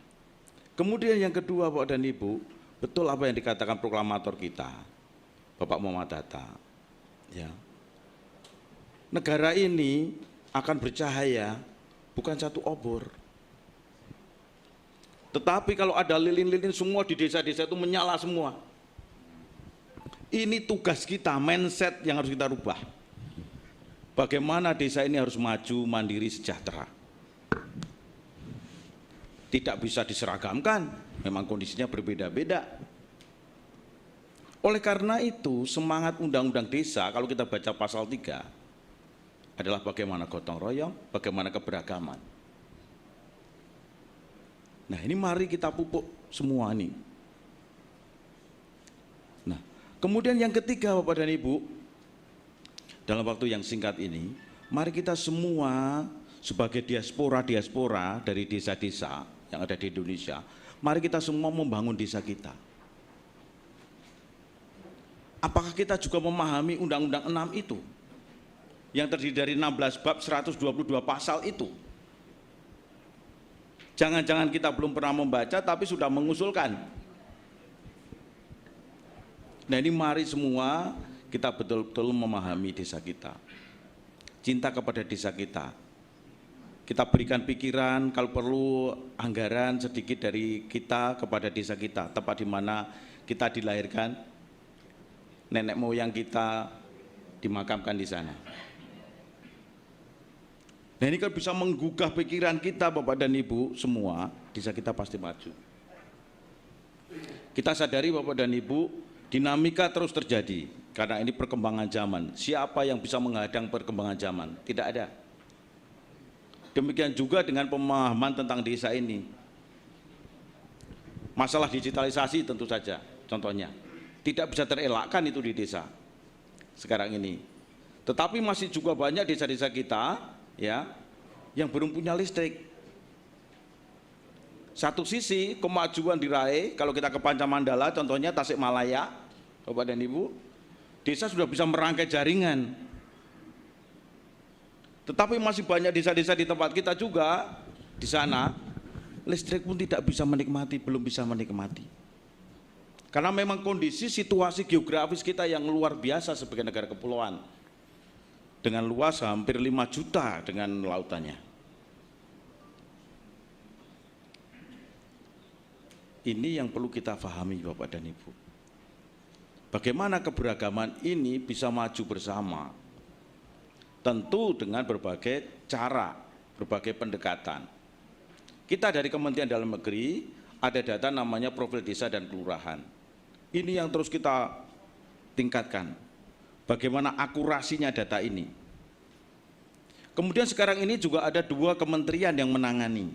kemudian yang kedua Pak dan Ibu, betul apa yang dikatakan proklamator kita, Bapak Muhammad Hatta. Ya. Negara ini akan bercahaya bukan satu obor. Tetapi kalau ada lilin-lilin semua di desa-desa itu menyala semua. Ini tugas kita, mindset yang harus kita rubah. Bagaimana desa ini harus maju, mandiri, sejahtera. Tidak bisa diseragamkan, memang kondisinya berbeda-beda. Oleh karena itu, semangat Undang-Undang Desa, kalau kita baca pasal 3, adalah bagaimana gotong royong, bagaimana keberagaman. Nah, ini mari kita pupuk semua ini. Nah, kemudian yang ketiga Bapak dan Ibu, dalam waktu yang singkat ini, mari kita semua sebagai diaspora dari desa-desa yang ada di Indonesia, mari kita semua membangun desa kita. Apakah kita juga memahami Undang-Undang 6 itu? Yang terdiri dari 16 bab 122 pasal itu. Jangan-jangan kita belum pernah membaca tapi sudah mengusulkan. Nah, ini mari semua kita betul-betul memahami desa kita. Cinta kepada desa kita. Kita berikan pikiran, kalau perlu anggaran sedikit dari kita kepada desa kita, tempat di mana kita dilahirkan, nenek moyang kita dimakamkan di sana. Nah, ini kan bisa menggugah pikiran kita Bapak dan Ibu semua, desa kita pasti maju. Kita sadari Bapak dan Ibu, dinamika terus terjadi karena ini perkembangan zaman. Siapa yang bisa menghadang perkembangan zaman? Tidak ada. Demikian juga dengan pemahaman tentang desa ini. Masalah digitalisasi tentu saja, contohnya. Tidak bisa terelakkan itu di desa sekarang ini. Tetapi masih juga banyak desa-desa kita ya yang belum punya listrik. Satu sisi kemajuan diraih, kalau kita ke Pancamandala, contohnya Tasikmalaya, Bapak dan Ibu, desa sudah bisa merangkai jaringan. Tetapi masih banyak desa-desa di tempat kita juga, di sana, listrik pun tidak bisa menikmati, belum bisa menikmati. Karena memang kondisi situasi geografis kita yang luar biasa sebagai negara kepulauan. Dengan luas hampir 5 juta dengan lautannya. Ini yang perlu kita pahami Bapak dan Ibu. Bagaimana keberagaman ini bisa maju bersama? Tentu dengan berbagai cara, berbagai pendekatan. Kita dari Kementerian Dalam Negeri ada data namanya profil desa dan kelurahan. Ini yang terus kita tingkatkan. Bagaimana akurasinya data ini. Kemudian sekarang ini juga ada 2 kementerian yang menangani,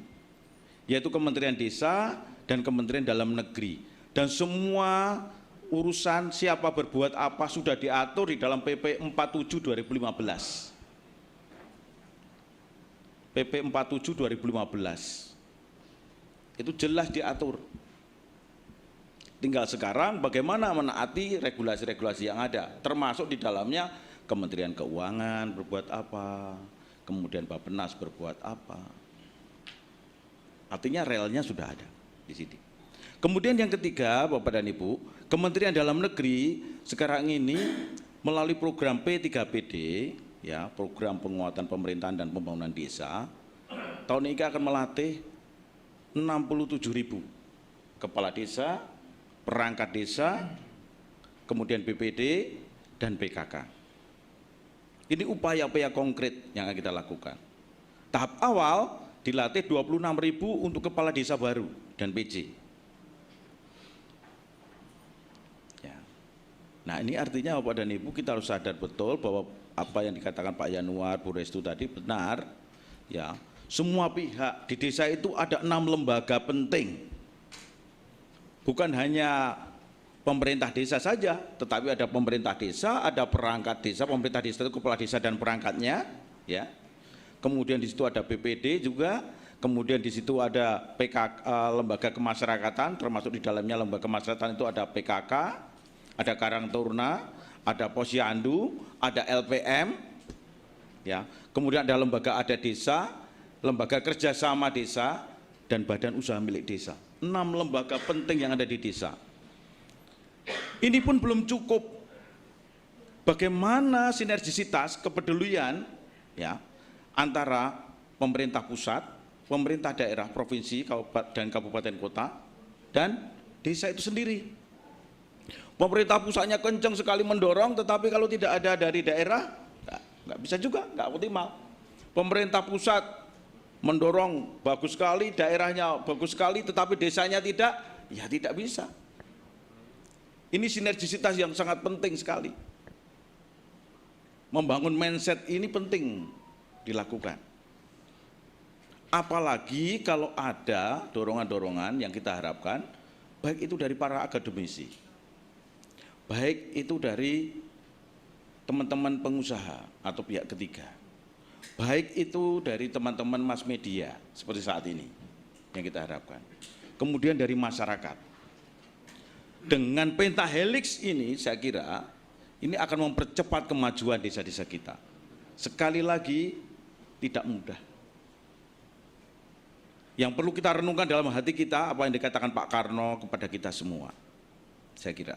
yaitu Kementerian Desa dan Kementerian Dalam Negeri. Dan semua urusan siapa berbuat apa sudah diatur di dalam PP 47 2015. PP 47 2015 itu jelas diatur. Tinggal sekarang bagaimana menaati regulasi-regulasi yang ada, termasuk di dalamnya Kementerian Keuangan berbuat apa, kemudian Bappenas berbuat apa. Artinya relnya sudah ada di sini. Kemudian yang ketiga, Bapak dan Ibu, Kementerian Dalam Negeri sekarang ini melalui program P3PD, ya, program penguatan pemerintahan dan pembangunan desa, tahun ini akan melatih 67.000 kepala desa, perangkat desa, kemudian BPD dan PKK. Ini upaya-upaya konkret yang akan kita lakukan. Tahap awal dilatih 26.000 untuk kepala desa baru dan PJ. Ya. Nah, ini artinya Bapak dan Ibu kita harus sadar betul bahwa apa yang dikatakan Pak Yanuar, Bu Restu tadi benar, ya. Semua pihak di desa itu ada 6 lembaga penting. Bukan hanya pemerintah desa saja, tetapi ada pemerintah desa, ada perangkat desa, pemerintah desa itu kepala desa dan perangkatnya, ya. Kemudian di situ ada BPD juga, kemudian di situ ada lembaga kemasyarakatan, termasuk di dalamnya lembaga kemasyarakatan itu ada PKK, ada Karang Taruna, ada Posyandu, ada LPM, ya. Kemudian ada lembaga adat desa, lembaga kerjasama desa, dan badan usaha milik desa. 6 lembaga penting yang ada di desa. Ini pun belum cukup. Bagaimana sinergisitas kepedulian, ya, antara pemerintah pusat, pemerintah daerah, provinsi, dan kabupaten kota, dan desa itu sendiri. Pemerintah pusatnya kencang sekali mendorong, tetapi kalau tidak ada dari daerah, nggak bisa juga, nggak optimal. Pemerintah pusat mendorong bagus sekali, daerahnya bagus sekali, tetapi desanya tidak, ya tidak bisa. Ini sinergisitas yang sangat penting sekali. Membangun mindset ini penting dilakukan. Apalagi kalau ada dorongan-dorongan yang kita harapkan, baik itu dari para akademisi, baik itu dari teman-teman pengusaha atau pihak ketiga, baik itu dari teman-teman mass media seperti saat ini yang kita harapkan, kemudian dari masyarakat. Dengan pentahelix ini saya kira ini akan mempercepat kemajuan desa-desa kita. Sekali lagi tidak mudah. Yang perlu kita renungkan dalam hati kita apa yang dikatakan Pak Karno kepada kita semua, saya kira.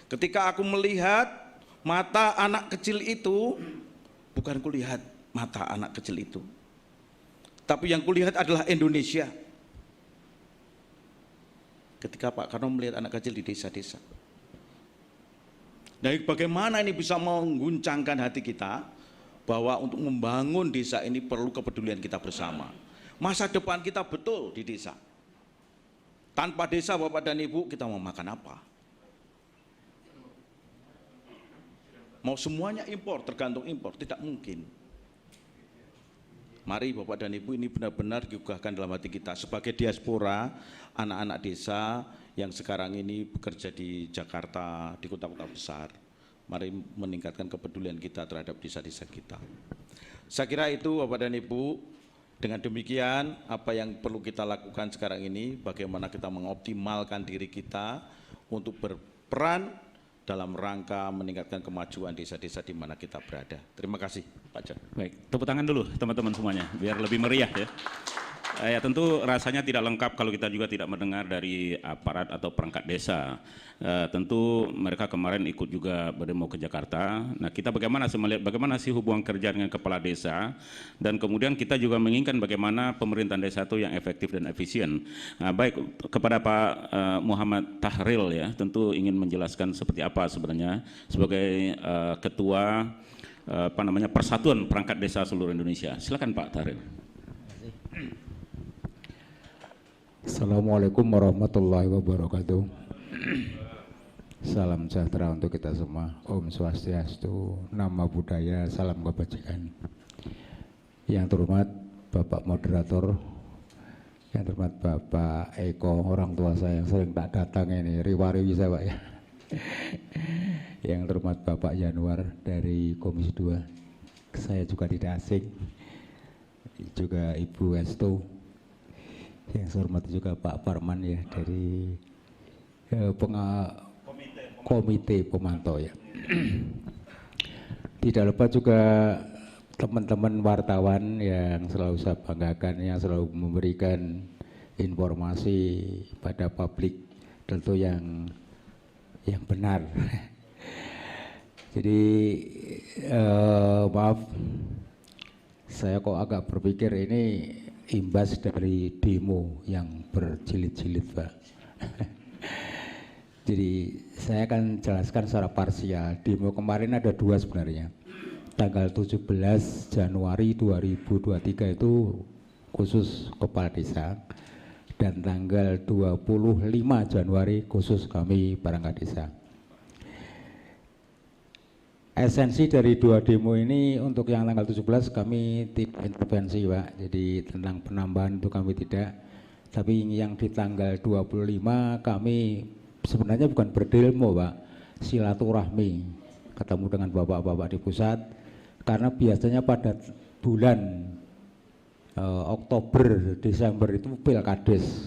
Ketika aku melihat mata anak kecil itu, bukan kulihat mata anak kecil itu, tapi yang kulihat adalah Indonesia. Ketika Pak Karno melihat anak kecil di desa-desa. Nah, bagaimana ini bisa mengguncangkan hati kita bahwa untuk membangun desa ini perlu kepedulian kita bersama. Masa depan kita betul di desa. Tanpa desa Bapak dan Ibu kita mau makan apa? Mau semuanya impor, tergantung impor, tidak mungkin. Mari Bapak dan Ibu, ini benar-benar diugahkan dalam hati kita sebagai diaspora, anak-anak desa yang sekarang ini bekerja di Jakarta, di kota-kota besar. Mari meningkatkan kepedulian kita terhadap desa-desa kita. Saya kira itu Bapak dan Ibu. Dengan demikian, apa yang perlu kita lakukan sekarang ini, bagaimana kita mengoptimalkan diri kita untuk berperan dalam rangka meningkatkan kemajuan desa-desa di mana kita berada. Terima kasih, Pak Jan. Baik, tepuk tangan dulu teman-teman semuanya, biar lebih meriah ya. Ya tentu rasanya tidak lengkap kalau kita juga tidak mendengar dari aparat atau perangkat desa. Tentu mereka kemarin ikut juga berdemo ke Jakarta. Nah kita bagaimana melihat bagaimana sih hubungan kerja dengan kepala desa, dan kemudian kita juga menginginkan bagaimana pemerintahan desa itu yang efektif dan efisien. Nah, baik kepada Pak Muhammad Tahril ya, tentu ingin menjelaskan seperti apa sebenarnya sebagai ketua Persatuan Perangkat Desa Seluruh Indonesia. Silakan Pak Tahril. Assalamualaikum warahmatullahi wabarakatuh. Salam sejahtera untuk kita semua. Om Swastiastu, Nama Budaya, salam kebajikan. Yang terhormat Bapak Moderator, yang terhormat Bapak Eko, orang tua saya yang sering tak datang ini, riwari saya Pak ya. Yang terhormat Bapak Januar dari Komisi 2, saya juga tidak asing. Juga Ibu Estu, yang saya hormati juga Pak Parman ya dari komite pemantau ya. Tidak lupa juga teman-teman wartawan yang selalu saya banggakan, yang selalu memberikan informasi pada publik tentu yang benar. Jadi maaf, saya kok agak berpikir ini imbas dari demo yang berjilid-jilid Pak. Jadi saya akan jelaskan secara parsial. Demo kemarin ada dua sebenarnya. Tanggal 17 Januari 2023 itu khusus kepala desa, dan tanggal 25 Januari khusus kami perangkat desa. Esensi dari dua demo ini, untuk yang tanggal 17 kami tidak intervensi Pak, jadi tentang penambahan itu kami tidak. Tapi yang di tanggal 25 kami sebenarnya bukan berdemo Pak, silaturahmi, ketemu dengan bapak-bapak di pusat, karena biasanya pada bulan Oktober, Desember itu Pilkades.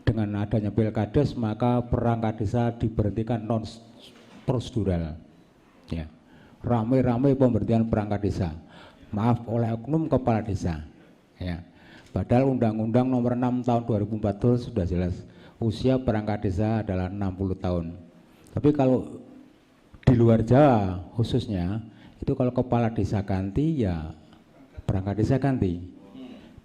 Dengan adanya Pilkades maka perangkat desa diberhentikan non prosedural. Ya, rame-rame pemberhentian perangkat desa, maaf oleh oknum kepala desa. Ya, padahal Undang-Undang Nomor 6 Tahun 2014 sudah jelas usia perangkat desa adalah 60 tahun. Tapi kalau di luar Jawa khususnya itu kalau kepala desa ganti ya perangkat desa ganti.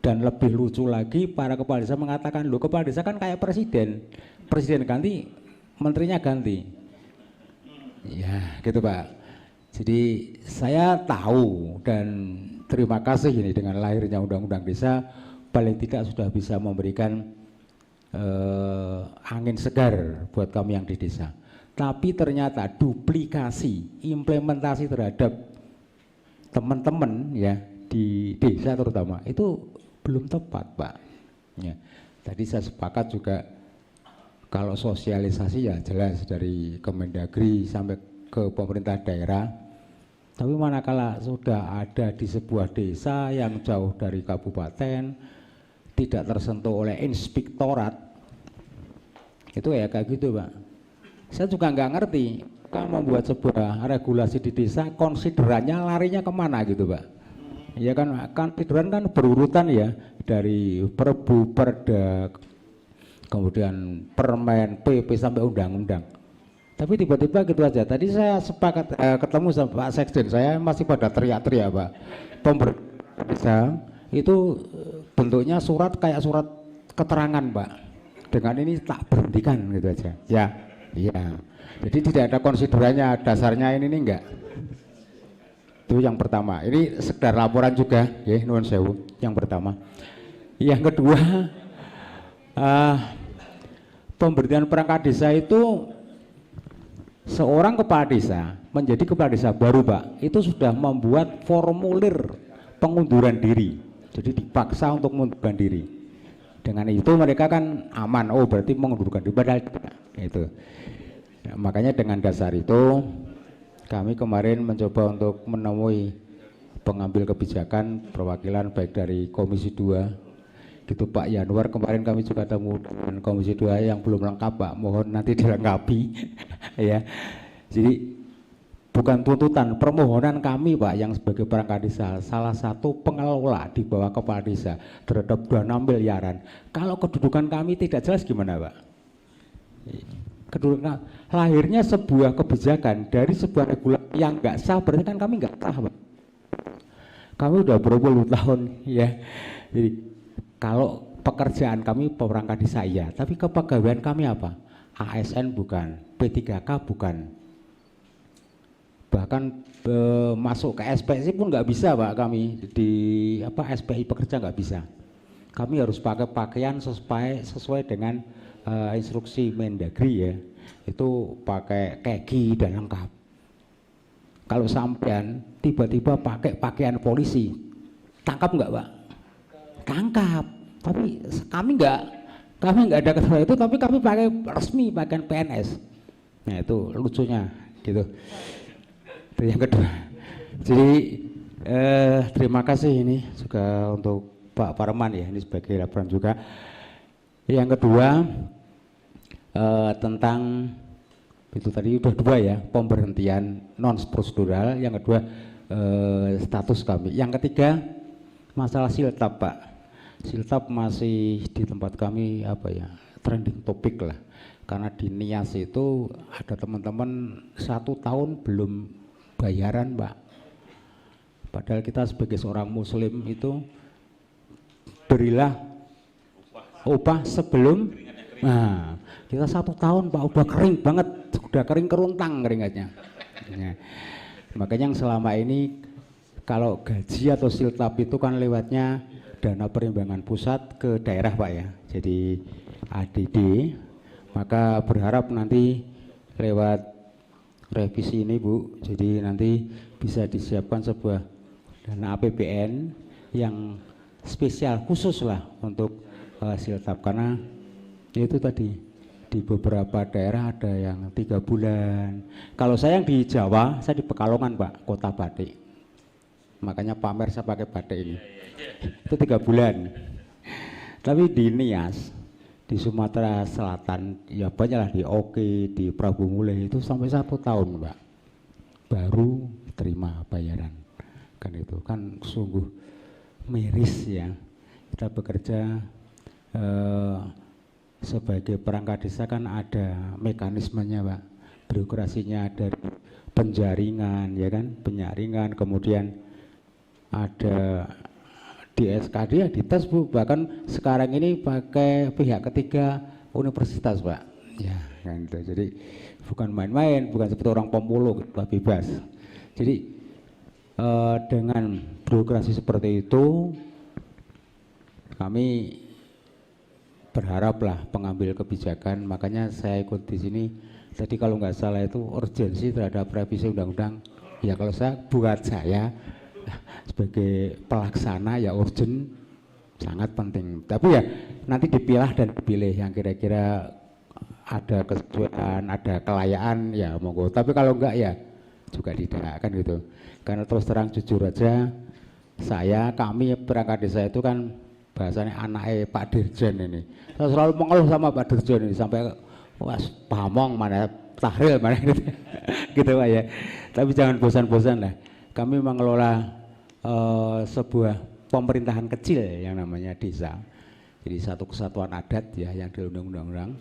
Dan lebih lucu lagi, para kepala desa mengatakan, loh kepala desa kan kayak presiden, presiden ganti, menterinya ganti. Ya gitu Pak. Jadi saya tahu dan terima kasih ini dengan lahirnya Undang-Undang Desa, paling tidak sudah bisa memberikan angin segar buat kami yang di desa. Tapi ternyata duplikasi, implementasi terhadap teman-teman ya di desa terutama itu belum tepat Pak. Ya. Tadi saya sepakat juga kalau sosialisasi ya jelas dari Kemendagri sampai ke pemerintah daerah. Tapi manakala sudah ada di sebuah desa yang jauh dari kabupaten, tidak tersentuh oleh inspektorat, itu ya kayak gitu Pak. Saya juga nggak ngerti, kan membuat sebuah regulasi di desa, konsiderannya larinya kemana gitu Pak. Ya kan konsideran kan berurutan ya, dari Perbu, Perda, kemudian Permen, PP sampai undang-undang. Tapi tiba-tiba gitu aja. Tadi saya sepakat ketemu sama Pak Sekjen, saya masih pada teriak-teriak Pak. Pemerintah desa itu bentuknya surat kayak surat keterangan Pak. Dengan ini tak berhentikan gitu aja. Ya, iya. Jadi tidak ada konsiderannya, dasarnya ini enggak. Itu yang pertama. Ini sekedar laporan juga, ya, nuwun sewu. Yang pertama. Yang kedua, pemberian perangkat desa itu seorang kepala desa menjadi kepala desa baru Pak, itu sudah membuat formulir pengunduran diri. Jadi dipaksa untuk mengundurkan diri. Dengan itu mereka kan aman. Oh berarti mengundurkan diri. Padahal itu. Ya, makanya dengan dasar itu kami kemarin mencoba untuk menemui pengambil kebijakan perwakilan baik dari Komisi 2 gitu Pak Yanwar. Kemarin kami juga ketemu dengan Komisi 2 yang belum lengkap Pak, mohon nanti dilengkapi ya. Jadi bukan tuntutan, permohonan kami Pak yang sebagai perangkat desa, salah satu pengelola di bawah kepala desa terhadap dana miliaran. Kalau kedudukan kami tidak jelas gimana Pak? Kedudukan lahirnya sebuah kebijakan dari sebuah regulasi yang nggak sah, berarti kan kami nggak sah Pak. Kami udah berpuluh tahun ya. Jadi kalau pekerjaan kami perangkat desa iya, tapi kepegawaian kami apa? ASN bukan, P3K bukan. Bahkan masuk ke SPSI pun nggak bisa Pak, kami di SPI pekerja nggak bisa. Kami harus pakai pakaian sesuai dengan instruksi Mendagri ya, itu pakai keki dan lengkap. Kalau sampean tiba-tiba pakai pakaian polisi, tangkap nggak Pak? Tangkap. Tapi kami nggak ada ketentuan itu, tapi kami pakai resmi pakaian PNS. Nah itu lucunya gitu. Yang kedua, jadi terima kasih ini juga untuk Pak Parman ya, ini sebagai laporan juga. Yang kedua tentang itu tadi udah dua ya, pemberhentian non prosedural. Yang kedua status kami. Yang ketiga masalah siltap Pak. Siltap masih di tempat kami trending topik lah, karena di Nias itu ada teman-teman 1 tahun belum bayaran Pak, padahal kita sebagai seorang muslim itu berilah upah sebelum, nah kita 1 tahun Pak udah kering banget, udah kering keruntang keringatnya ya. Makanya yang selama ini kalau gaji atau siltap itu kan lewatnya dana perimbangan pusat ke daerah Pak ya, jadi ADD, maka berharap nanti lewat revisi ini Bu, jadi nanti bisa disiapkan sebuah dana APBN yang spesial khusus lah untuk siltap, karena itu tadi di beberapa daerah ada yang 3 bulan. Kalau saya yang di Jawa, saya di Pekalongan Pak, kota batik, makanya pamer saya pakai batik ini, itu 3 bulan. Tapi di Nias, di Sumatera Selatan ya banyaklah, di Oke, di Prabu Muleh itu sampai 1 tahun Pak baru terima bayaran. Kan itu kan sungguh miris ya. Kita bekerja sebagai perangkat desa kan ada mekanismenya Pak, birokrasinya dari penjaringan ya kan, penyaringan, kemudian ada di SKD ya dites Bu, bahkan sekarang ini pakai pihak ketiga universitas Pak ya kan itu. Jadi bukan main-main, bukan seperti orang pemulung kita bebas. Jadi dengan birokrasi seperti itu kami berharaplah pengambil kebijakan, makanya saya ikut di sini. Jadi kalau nggak salah itu urgensi terhadap revisi undang-undang ya, kalau buat saya sebagai pelaksana ya urgent, sangat penting. Tapi ya nanti dipilah dan dipilih yang kira-kira ada kesesuaian, ada kelayaan ya monggo. Tapi kalau enggak ya juga tidak kan gitu. Karena terus terang jujur aja, kami perangkat desa itu kan bahasanya anaknya Pak Dirjen ini. Saya selalu mengeluh sama Pak Dirjen ini sampai was pamong mana Tahril mana gitu, gitu Pak ya. Tapi jangan bosan-bosan lah. Kami mengelola sebuah pemerintahan kecil yang namanya desa. Jadi satu kesatuan adat ya yang di undang-undang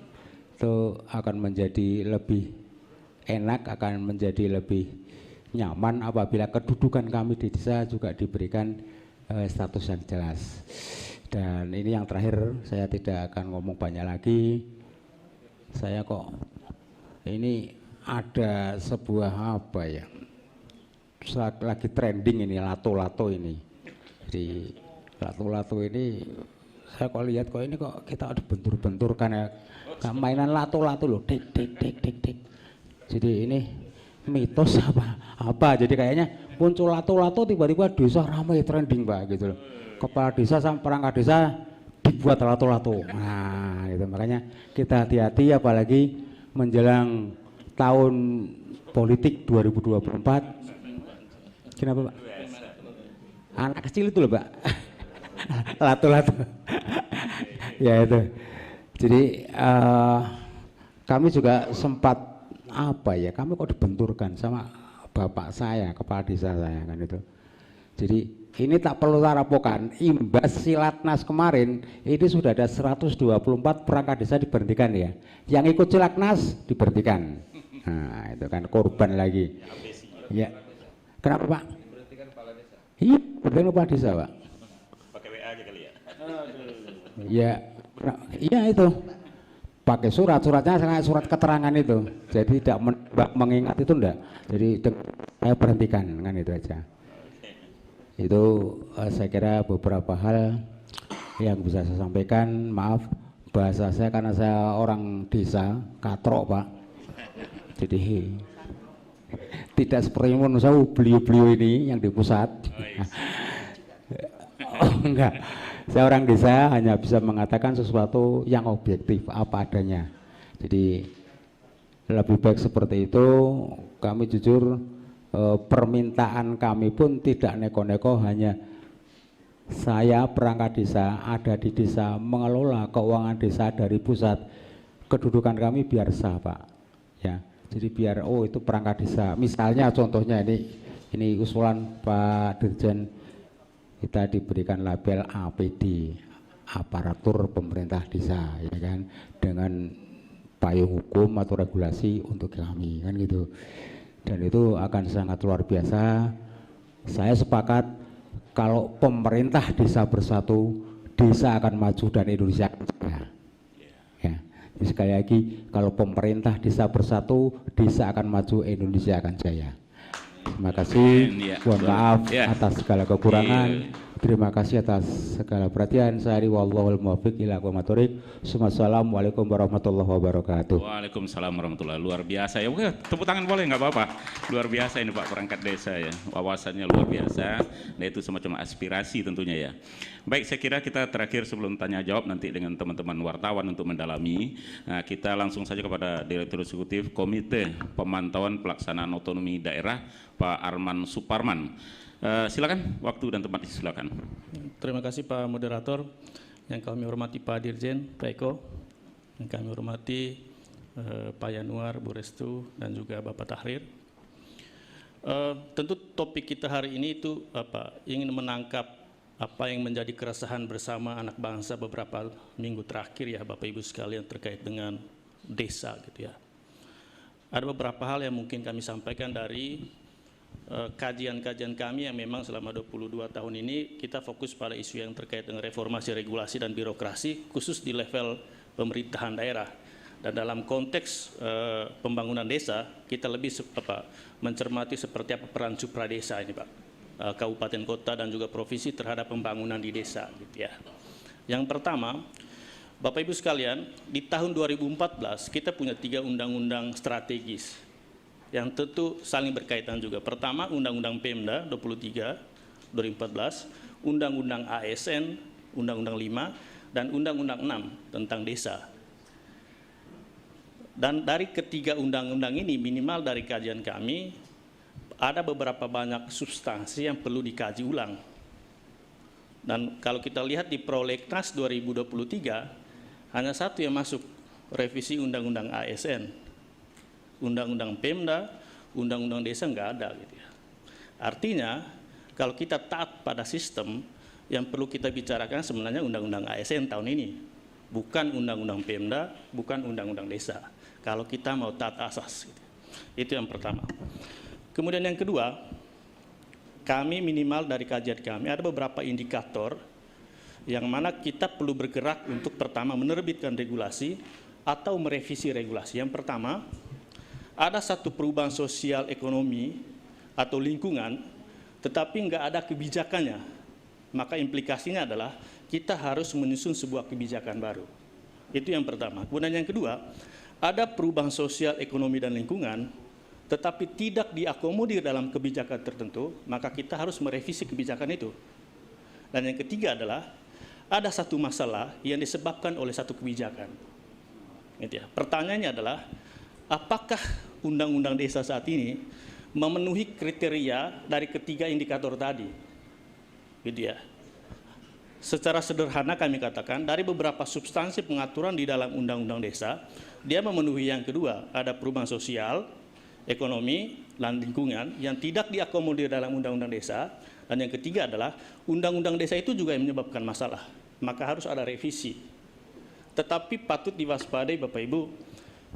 itu akan menjadi lebih enak, akan menjadi lebih nyaman apabila kedudukan kami di desa juga diberikan status yang jelas. Dan ini yang terakhir, saya tidak akan ngomong banyak lagi. Saya kok ini ada sebuah lagi trending ini lato-lato ini. Jadi lato-lato ini saya kok lihat kok ini kok kita ada bentur-bentur kan ya. Mainan lato-lato loh, dik dik dik dik dik. Jadi ini mitos apa. Jadi kayaknya muncul lato-lato tiba-tiba desa ramai trending Pak gitu loh. Kepala desa sama perangkat desa dibuat lato-lato. Nah, itu makanya kita hati-hati apalagi menjelang tahun politik 2024. Kenapa Pak? Anak kecil itu loh Pak. Lato-lato. Ya itu. Jadi kami juga sempat kami kok dibenturkan sama bapak saya, kepala desa saya kan itu. Jadi ini tak perlu tarapokan, imbas Silatnas kemarin ini sudah ada 124 perangkat desa diberhentikan ya. Yang ikut Silatnas diberhentikan. Nah itu kan korban lagi. Ya. Kenapa Pak? Diberhentikan kepala desa. Iya, berhentikan kepala desa Pak. Pakai WA aja kali ya. Ya, iya itu. Pakai suratnya sangat surat keterangan itu. Jadi tidak mengingat itu enggak. Jadi saya berhentikan kan itu aja. Itu saya kira beberapa hal yang bisa saya sampaikan. Maaf bahasa saya karena saya orang desa, katrok Pak. Jadi tidak seperti menurut saya beliau-beliau ini yang di pusat. Oh, enggak. Saya orang desa hanya bisa mengatakan sesuatu yang objektif apa adanya. Jadi lebih baik seperti itu. Kami jujur permintaan kami pun tidak neko-neko, hanya saya perangkat desa ada di desa mengelola keuangan desa dari pusat. Kedudukan kami biar sah Pak. Ya. Jadi biar itu perangkat desa. Misalnya contohnya ini usulan Pak Dirjen, kita diberikan label APD, aparatur pemerintah desa, ya kan, dengan payung hukum atau regulasi untuk kami, kan gitu. Dan itu akan sangat luar biasa. Saya sepakat kalau pemerintah desa bersatu, desa akan maju dan Indonesia akan jaya. Ya. Jadi sekali lagi, kalau pemerintah desa bersatu, desa akan maju, Indonesia akan jaya. Terima kasih, mohon maaf atas segala kekurangan. Terima kasih atas segala perhatian. Saya wallahul muwaffiq ila aqwamit thoriq. Assalamualaikum warahmatullahi wabarakatuh. Waalaikumsalam warahmatullahi, luar biasa ya. Oke, tepuk tangan boleh nggak apa-apa. Luar biasa ini Pak perangkat desa ya. Wawasannya luar biasa. Dan itu semacam aspirasi tentunya ya. Baik, saya kira kita terakhir sebelum tanya jawab nanti dengan teman-teman wartawan untuk mendalami. Nah, kita langsung saja kepada Direktur Eksekutif Komite Pemantauan Pelaksanaan Otonomi Daerah, Pak Arman Suparman. Silakan, waktu dan tempat silakan. Terima kasih Pak Moderator, yang kami hormati Pak Dirjen, Pak Eko, yang kami hormati Pak Yanuar, Bu Restu, dan juga Bapak Tahrir. Tentu topik kita hari ini itu ingin menangkap apa yang menjadi keresahan bersama anak bangsa beberapa minggu terakhir ya Bapak Ibu sekalian terkait dengan desa gitu ya. Ada beberapa hal yang mungkin kami sampaikan dari kajian-kajian kami yang memang selama 22 tahun ini kita fokus pada isu yang terkait dengan reformasi regulasi dan birokrasi khusus di level pemerintahan daerah. Dan dalam konteks pembangunan desa kita lebih mencermati seperti apa peran supra desa ini Pak, kabupaten kota dan juga provinsi terhadap pembangunan di desa gitu ya. Yang pertama, Bapak Ibu sekalian, di tahun 2014 kita punya 3 undang-undang strategis yang tentu saling berkaitan juga. Pertama, Undang-Undang Pemda 23 2014, Undang-Undang ASN, Undang-Undang 5, dan Undang-Undang 6 tentang desa. Dan dari ketiga undang-undang ini, minimal dari kajian kami, ada beberapa banyak substansi yang perlu dikaji ulang. Dan kalau kita lihat di Prolegnas 2023, hanya satu yang masuk, revisi Undang-Undang ASN. Undang-Undang Pemda, Undang-Undang Desa nggak ada gitu ya. Artinya kalau kita taat pada sistem, yang perlu kita bicarakan sebenarnya Undang-Undang ASN tahun ini, bukan Undang-Undang Pemda, bukan Undang-Undang Desa. Kalau kita mau taat asas, gitu. Itu yang pertama. Kemudian yang kedua, kami minimal dari kajian kami ada beberapa indikator yang mana kita perlu bergerak untuk pertama menerbitkan regulasi atau merevisi regulasi. Yang pertama, ada satu perubahan sosial ekonomi atau lingkungan, tetapi nggak ada kebijakannya. Maka implikasinya adalah kita harus menyusun sebuah kebijakan baru. Itu yang pertama. Kemudian yang kedua, ada perubahan sosial ekonomi dan lingkungan, tetapi tidak diakomodir dalam kebijakan tertentu, maka kita harus merevisi kebijakan itu. Dan yang ketiga adalah ada satu masalah yang disebabkan oleh satu kebijakan. Gitu ya. Pertanyaannya adalah, apakah undang-undang desa saat ini memenuhi kriteria dari ketiga indikator tadi? Gitu ya. Secara sederhana kami katakan, dari beberapa substansi pengaturan di dalam undang-undang desa, dia memenuhi yang kedua, ada perubahan sosial, ekonomi, dan lingkungan yang tidak diakomodir dalam undang-undang desa, dan yang ketiga adalah undang-undang desa itu juga yang menyebabkan masalah, maka harus ada revisi. Tetapi patut diwaspadai Bapak Ibu,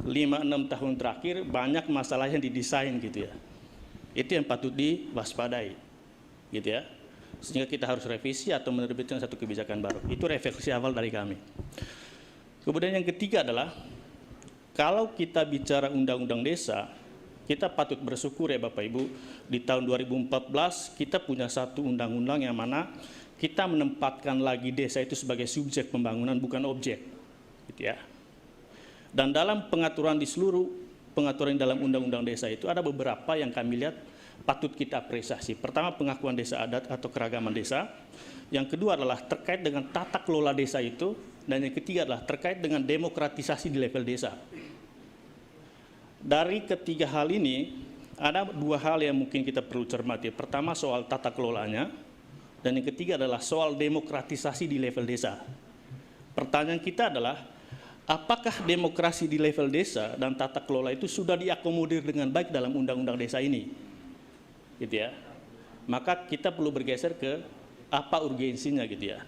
5-6 tahun terakhir banyak masalah yang didesain gitu ya. Itu yang patut diwaspadai gitu ya. Sehingga kita harus revisi atau menerbitkan satu kebijakan baru. Itu refleksi awal dari kami. Kemudian yang ketiga adalah, kalau kita bicara undang-undang desa, kita patut bersyukur ya Bapak Ibu, di tahun 2014 kita punya satu undang-undang yang mana kita menempatkan lagi desa itu sebagai subjek pembangunan, bukan objek. Gitu ya. Dan dalam pengaturan di seluruh pengaturan dalam undang-undang desa itu ada beberapa yang kami lihat patut kita apresiasi. Pertama, pengakuan desa adat atau keragaman desa. Yang kedua adalah terkait dengan tata kelola desa itu. Dan yang ketiga adalah terkait dengan demokratisasi di level desa. Dari ketiga hal ini, ada dua hal yang mungkin kita perlu cermati. Pertama, soal tata kelolanya. Dan yang ketiga adalah soal demokratisasi di level desa. Pertanyaan kita adalah, apakah demokrasi di level desa dan tata kelola itu sudah diakomodir dengan baik dalam undang-undang desa ini? Gitu ya. Maka kita perlu bergeser ke apa urgensinya gitu ya.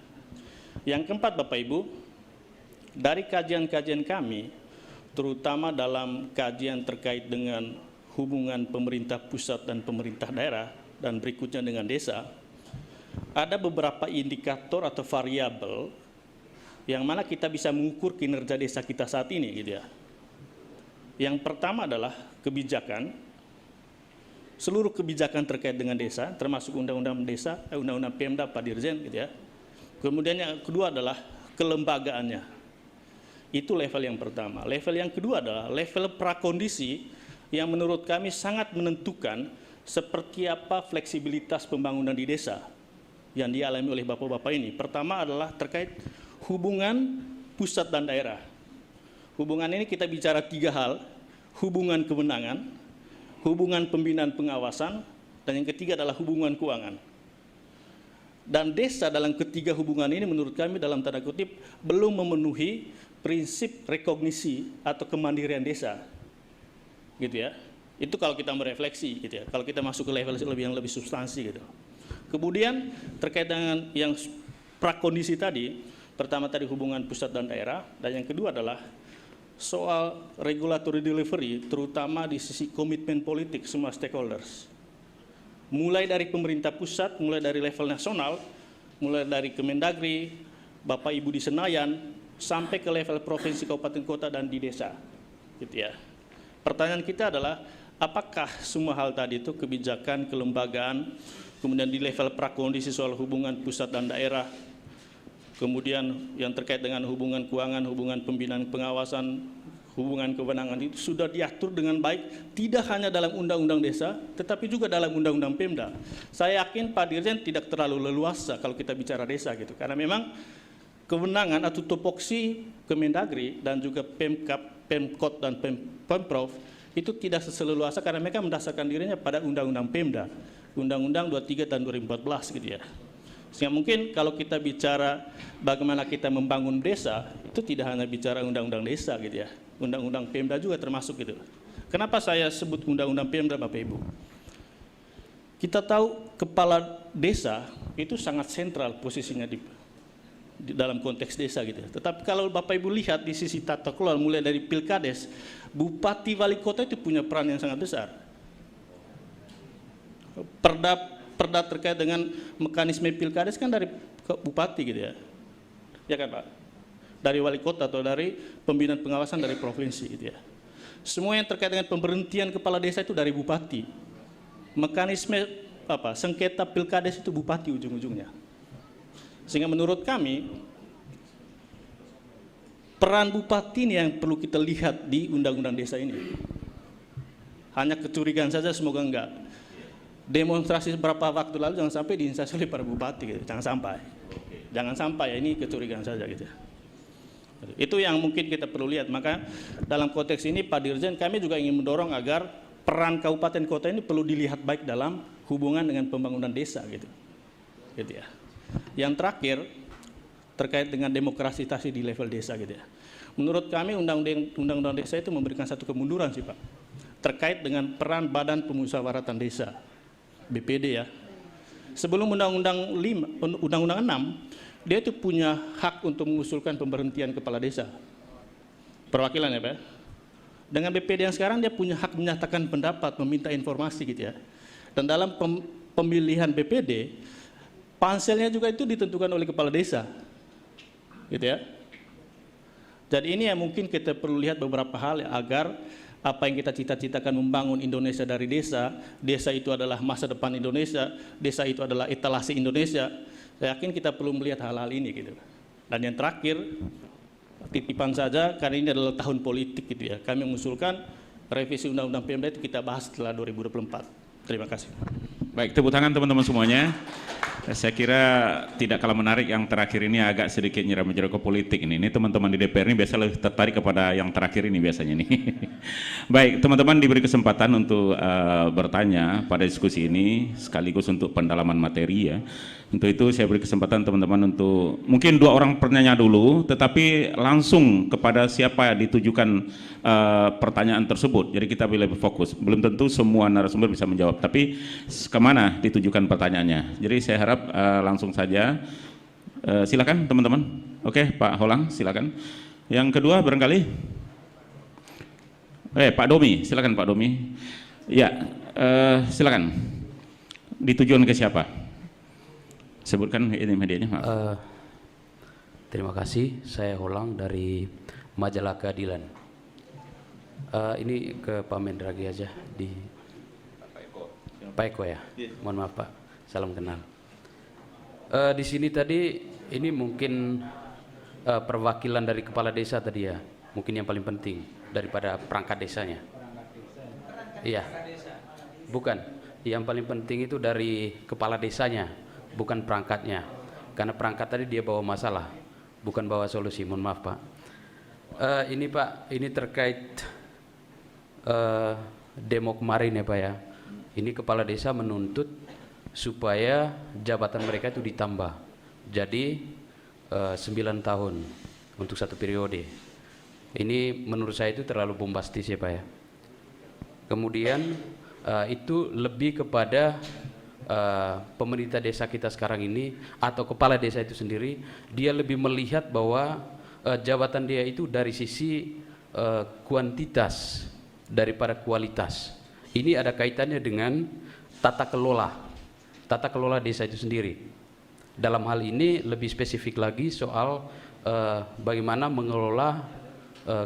Yang keempat Bapak Ibu, dari kajian-kajian kami, terutama dalam kajian terkait dengan hubungan pemerintah pusat dan pemerintah daerah, dan berikutnya dengan desa, ada beberapa indikator atau variabel yang mana kita bisa mengukur kinerja desa kita saat ini gitu ya. Yang pertama adalah kebijakan, seluruh kebijakan terkait dengan desa, termasuk undang-undang desa, undang-undang Pemda, Pak Dirjen gitu ya. Kemudian yang kedua adalah kelembagaannya. Itu level yang pertama. Level yang kedua adalah level prakondisi yang menurut kami sangat menentukan seperti apa fleksibilitas pembangunan di desa yang dialami oleh bapak-bapak ini. Pertama adalah terkait hubungan pusat dan daerah. Hubungan ini kita bicara tiga hal, hubungan kewenangan, hubungan pembinaan pengawasan, dan yang ketiga adalah hubungan keuangan. Dan desa dalam ketiga hubungan ini menurut kami dalam tanda kutip belum memenuhi prinsip rekognisi atau kemandirian desa. Gitu ya. Itu kalau kita merefleksi gitu ya. Kalau kita masuk ke level yang lebih substansi gitu. Kemudian terkait dengan yang prakondisi tadi, pertama tadi hubungan pusat dan daerah, dan yang kedua adalah soal regulatory delivery, terutama di sisi komitmen politik semua stakeholders. Mulai dari pemerintah pusat, mulai dari level nasional, mulai dari Kemendagri, Bapak Ibu di Senayan, sampai ke level provinsi, kabupaten, kota, dan di desa. Gitu ya. Pertanyaan kita adalah, apakah semua hal tadi itu kebijakan, kelembagaan, kemudian di level prakondisi soal hubungan pusat dan daerah, kemudian yang terkait dengan hubungan keuangan, hubungan pembinaan pengawasan, hubungan kewenangan itu sudah diatur dengan baik, tidak hanya dalam undang-undang desa, tetapi juga dalam undang-undang Pemda. Saya yakin Pak Dirjen tidak terlalu leluasa kalau kita bicara desa gitu, karena memang kewenangan atau tupoksi Kemendagri dan juga Pemkap, Pemkot dan Pemprov itu tidak seleluasa karena mereka mendasarkan dirinya pada undang-undang Pemda, Undang-Undang 23 tahun 2014 gitu ya. Sehingga mungkin kalau kita bicara bagaimana kita membangun desa, itu tidak hanya bicara undang-undang desa gitu ya. Undang-undang Pemda juga termasuk gitu. Kenapa saya sebut undang-undang Pemda Bapak Ibu? Kita tahu kepala desa itu sangat sentral posisinya di dalam konteks desa gitu. Tetapi kalau Bapak Ibu lihat di sisi tata kelola mulai dari pilkades, bupati wali kota itu punya peran yang sangat besar. Perda terkait dengan mekanisme pilkades kan dari bupati gitu ya. Ya kan Pak? Dari wali kota atau dari pembinaan pengawasan dari provinsi gitu ya. Semua yang terkait dengan pemberhentian kepala desa itu dari bupati. Mekanisme sengketa pilkades itu bupati ujung-ujungnya. Sehingga menurut kami peran bupati ini yang perlu kita lihat di undang-undang desa ini. hanya kecurigaan saja, semoga enggak. Demonstrasi beberapa waktu lalu jangan sampai diinisiasi oleh para bupati, gitu. Jangan sampai ya, ini kecurigaan saja gitu. Itu yang mungkin kita perlu lihat. Maka dalam konteks ini Pak Dirjen, kami juga ingin mendorong agar peran kabupaten kota ini perlu dilihat baik dalam hubungan dengan pembangunan desa gitu ya. Yang terakhir terkait dengan demokratisasi di level desa gitu ya. Menurut kami undang-undang desa itu memberikan satu kemunduran sih Pak, terkait dengan peran Badan Pemusyawaratan Desa BPD ya. Sebelum Undang-Undang 6, dia itu punya hak untuk mengusulkan pemberhentian kepala desa. Perwakilan ya Pak. Dengan BPD yang sekarang dia punya hak menyatakan pendapat, meminta informasi gitu ya. Dan dalam pemilihan BPD, panselnya juga itu ditentukan oleh kepala desa. Gitu ya. Jadi ini yang mungkin kita perlu lihat beberapa hal ya, agar apa yang kita cita-citakan membangun Indonesia dari desa, desa itu adalah masa depan Indonesia, desa itu adalah etalase Indonesia. Saya yakin kita perlu melihat hal-hal ini gitu. Dan yang terakhir, titipan saja karena ini adalah tahun politik gitu ya. Kami mengusulkan revisi Undang-Undang PMD itu kita bahas setelah 2024. Terima kasih. Baik, tepuk tangan teman-teman semuanya. Saya kira tidak kalah menarik yang terakhir ini, agak sedikit nyiram-nyiram ke politik ini. Ini teman-teman di DPR ini biasa lebih tertarik kepada yang terakhir ini biasanya nih. Baik, teman-teman diberi kesempatan untuk bertanya pada diskusi ini sekaligus untuk pendalaman materi ya. Untuk itu saya beri kesempatan teman-teman untuk mungkin 2 orang penanya dulu, tetapi langsung kepada siapa ditujukan pertanyaan tersebut. Jadi kita lebih fokus. Belum tentu semua narasumber bisa menjawab, tapi kemana ditujukan pertanyaannya. Jadi saya harap langsung saja. Silakan teman-teman. Oke, Pak Holang, silakan. Yang kedua barangkali, Pak Domi, silakan Pak Domi. Ya, silakan. Ditujukan ke siapa? Sebutkan ini medianya. Terima kasih, saya Holang dari Majalah Keadilan. Ini ke Pak Mendragi aja di Pak Eko ya. Mohon maaf Pak, salam kenal. Di sini tadi ini mungkin perwakilan dari kepala desa tadi ya, mungkin yang paling penting daripada perangkat desanya. Iya, bukan. Yang paling penting itu dari kepala desanya, bukan perangkatnya. Karena perangkat tadi dia bawa masalah, bukan bawa solusi. Mohon maaf Pak. Ini Pak, ini terkait demo kemarin ya Pak ya. Ini kepala desa menuntut supaya jabatan mereka itu ditambah. Jadi 9 tahun untuk 1 periode. Ini menurut saya itu terlalu bombastis ya Pak ya. Kemudian itu lebih kepada pemerintah desa kita sekarang ini atau kepala desa itu sendiri, dia lebih melihat bahwa jabatan dia itu dari sisi kuantitas daripada kualitas. Ini ada kaitannya dengan tata kelola desa itu sendiri. Dalam hal ini lebih spesifik lagi soal bagaimana mengelola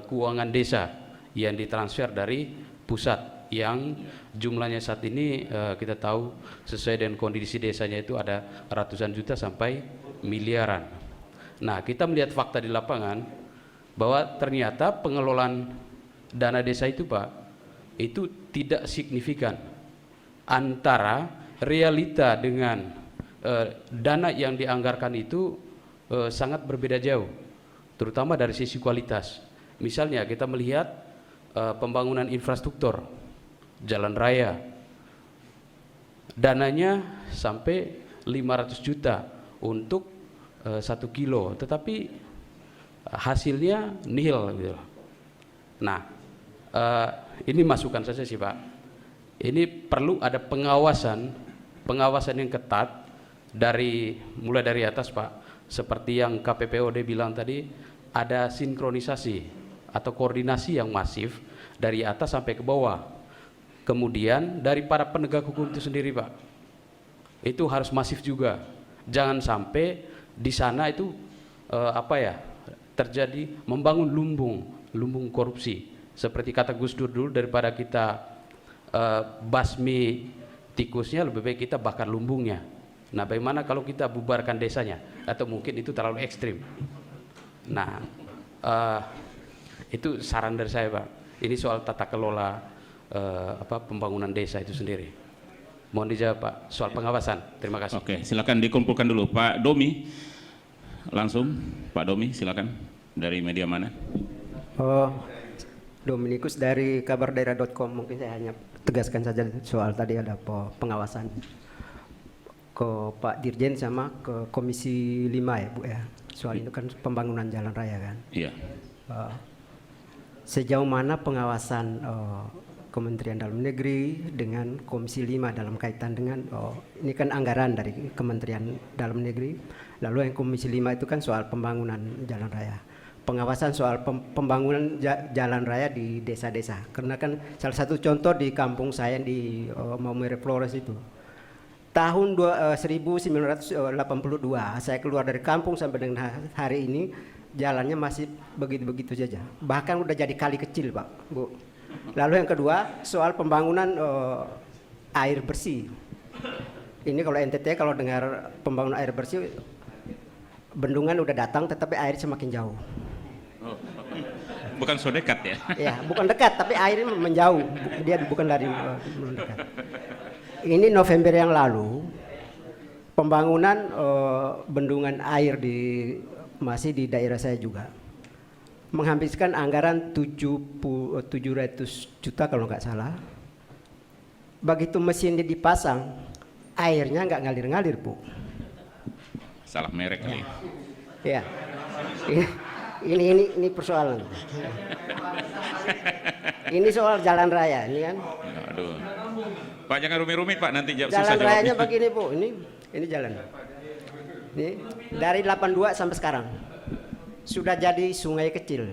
keuangan desa yang ditransfer dari pusat, yang jumlahnya saat ini kita tahu sesuai dengan kondisi desanya itu ada ratusan juta sampai miliaran. Nah, kita melihat fakta di lapangan bahwa ternyata pengelolaan dana desa itu Pak, itu tidak signifikan antara realita dengan dana yang dianggarkan itu sangat berbeda jauh, terutama dari sisi kualitas. Misalnya kita melihat pembangunan infrastruktur, jalan raya, dananya sampai 500 juta untuk 1 kilo, tetapi hasilnya nihil gitu. Nah, ini masukan saja sih Pak. Ini perlu ada pengawasan yang ketat mulai dari atas Pak. Seperti yang KPPOD bilang tadi, ada sinkronisasi atau koordinasi yang masif dari atas sampai ke bawah. Kemudian dari para penegak hukum itu sendiri Pak, itu harus masif juga. Jangan sampai di sana itu terjadi membangun lumbung korupsi. Seperti kata Gus Dur dulu, daripada kita basmi tikusnya, lebih baik kita bakar lumbungnya. Nah, bagaimana kalau kita bubarkan desanya? Atau mungkin itu terlalu ekstrim. Nah, itu saran dari saya Pak. Ini soal tata kelola pembangunan desa itu sendiri. Mohon dijawab Pak soal pengawasan. Terima kasih. Oke, silakan dikumpulkan dulu Pak Domi. Langsung Pak Domi, silakan. Dari media mana? Dominikus dari kabardaerah.com. Mungkin saya hanya tegaskan saja soal tadi ada pengawasan ke Pak Dirjen sama ke Komisi 5 ya Bu ya. Soal itu kan pembangunan jalan raya kan. Iya. Sejauh mana pengawasan Kementerian Dalam Negeri dengan Komisi 5 dalam kaitan dengan ini kan anggaran dari Kementerian Dalam Negeri, lalu yang Komisi 5 itu kan soal pembangunan jalan raya. Pengawasan soal pembangunan jalan raya di desa-desa. Karena kan salah satu contoh di kampung saya di Maumere Flores itu. Tahun 1982 saya keluar dari kampung sampai dengan hari ini jalannya masih begitu-begitu saja. Bahkan udah jadi kali kecil Pak, Bu. Lalu yang kedua soal pembangunan air bersih. Ini kalau NTT kalau dengar pembangunan air bersih, bendungan udah datang tetapi air semakin jauh. Oh, bukan so dekat ya? Ya, bukan dekat tapi airnya menjauh. Dia bukan dari mendekat. Ini November yang lalu pembangunan bendungan air masih di daerah saya juga. Menghabiskan anggaran 700 juta kalau nggak salah. Begitu mesin dipasang, airnya nggak ngalir-ngalir Bu. Salah merek kali. Ya, ini persoalan. Ini soal jalan raya, ini kan. Aduh, Pak jangan rumit-rumit Pak, nanti susah Jalan jawabnya. rayanya begini Bu, ini jalan. Ini dari 82 sampai sekarang. Sudah jadi sungai kecil.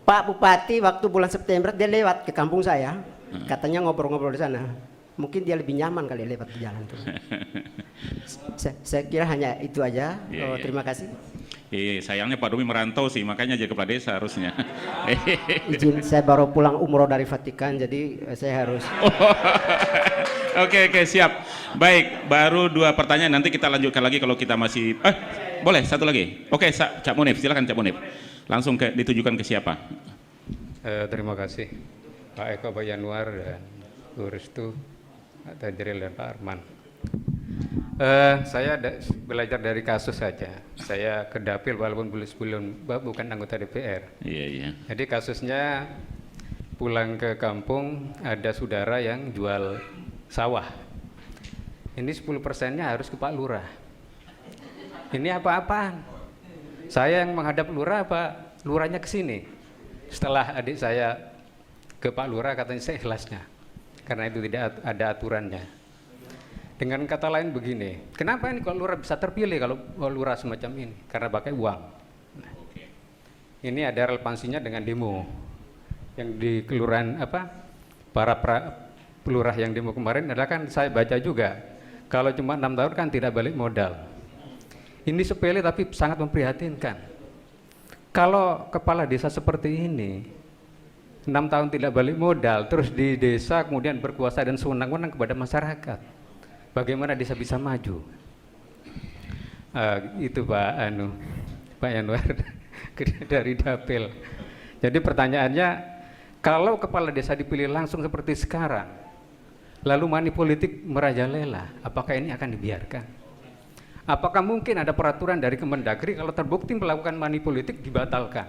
Pak Bupati waktu bulan September dia lewat ke kampung saya, katanya ngobrol-ngobrol di sana. Mungkin dia lebih nyaman kali lewat di jalan itu. Saya kira hanya itu aja. Terima kasih. Iya, sayangnya Pak Domi merantau sih, makanya jadi kepala desa harusnya. Izin, saya baru pulang umroh dari Vatikan, jadi saya harus. Oke, siap. Baik, baru 2 pertanyaan, nanti kita lanjutkan lagi kalau kita masih. Boleh, satu lagi. Oke, Cak Munif, silakan Cak Munif. Langsung ditujukan ke siapa? Terima kasih Pak Eko, Pak Yanuar, dan Bu Restu, Pak Tajril, dan Pak Arman. Saya belajar dari kasus saja. Saya ke dapil walaupun bukan anggota DPR. Iya. Jadi kasusnya pulang ke kampung ada saudara yang jual sawah. Ini 10%-nya harus ke Pak Lurah. Ini apa-apaan? Saya yang menghadap Lurah, Pak Lurahnya ke sini. Setelah adik saya ke Pak Lurah katanya seikhlasnya. Karena itu tidak ada aturannya. Dengan kata lain begini, kenapa ini kalau Lurah bisa terpilih kalau Lurah semacam ini? Karena pakai uang. Nah, ini ada relevansinya dengan demo yang di kelurahan para pelurah yang demo kemarin adalah kan saya baca juga kalau cuma 6 tahun kan tidak balik modal. Ini sepele tapi sangat memprihatinkan. Kalau kepala desa seperti ini 6 tahun tidak balik modal terus di desa kemudian berkuasa dan sewenang-wenang kepada masyarakat, bagaimana desa bisa maju? Itu Pak Yanuar dari Dapil. Jadi pertanyaannya, kalau kepala desa dipilih langsung seperti sekarang, lalu money politik merajalela, apakah ini akan dibiarkan? Apakah mungkin ada peraturan dari Kemendagri kalau terbukti melakukan money politik dibatalkan?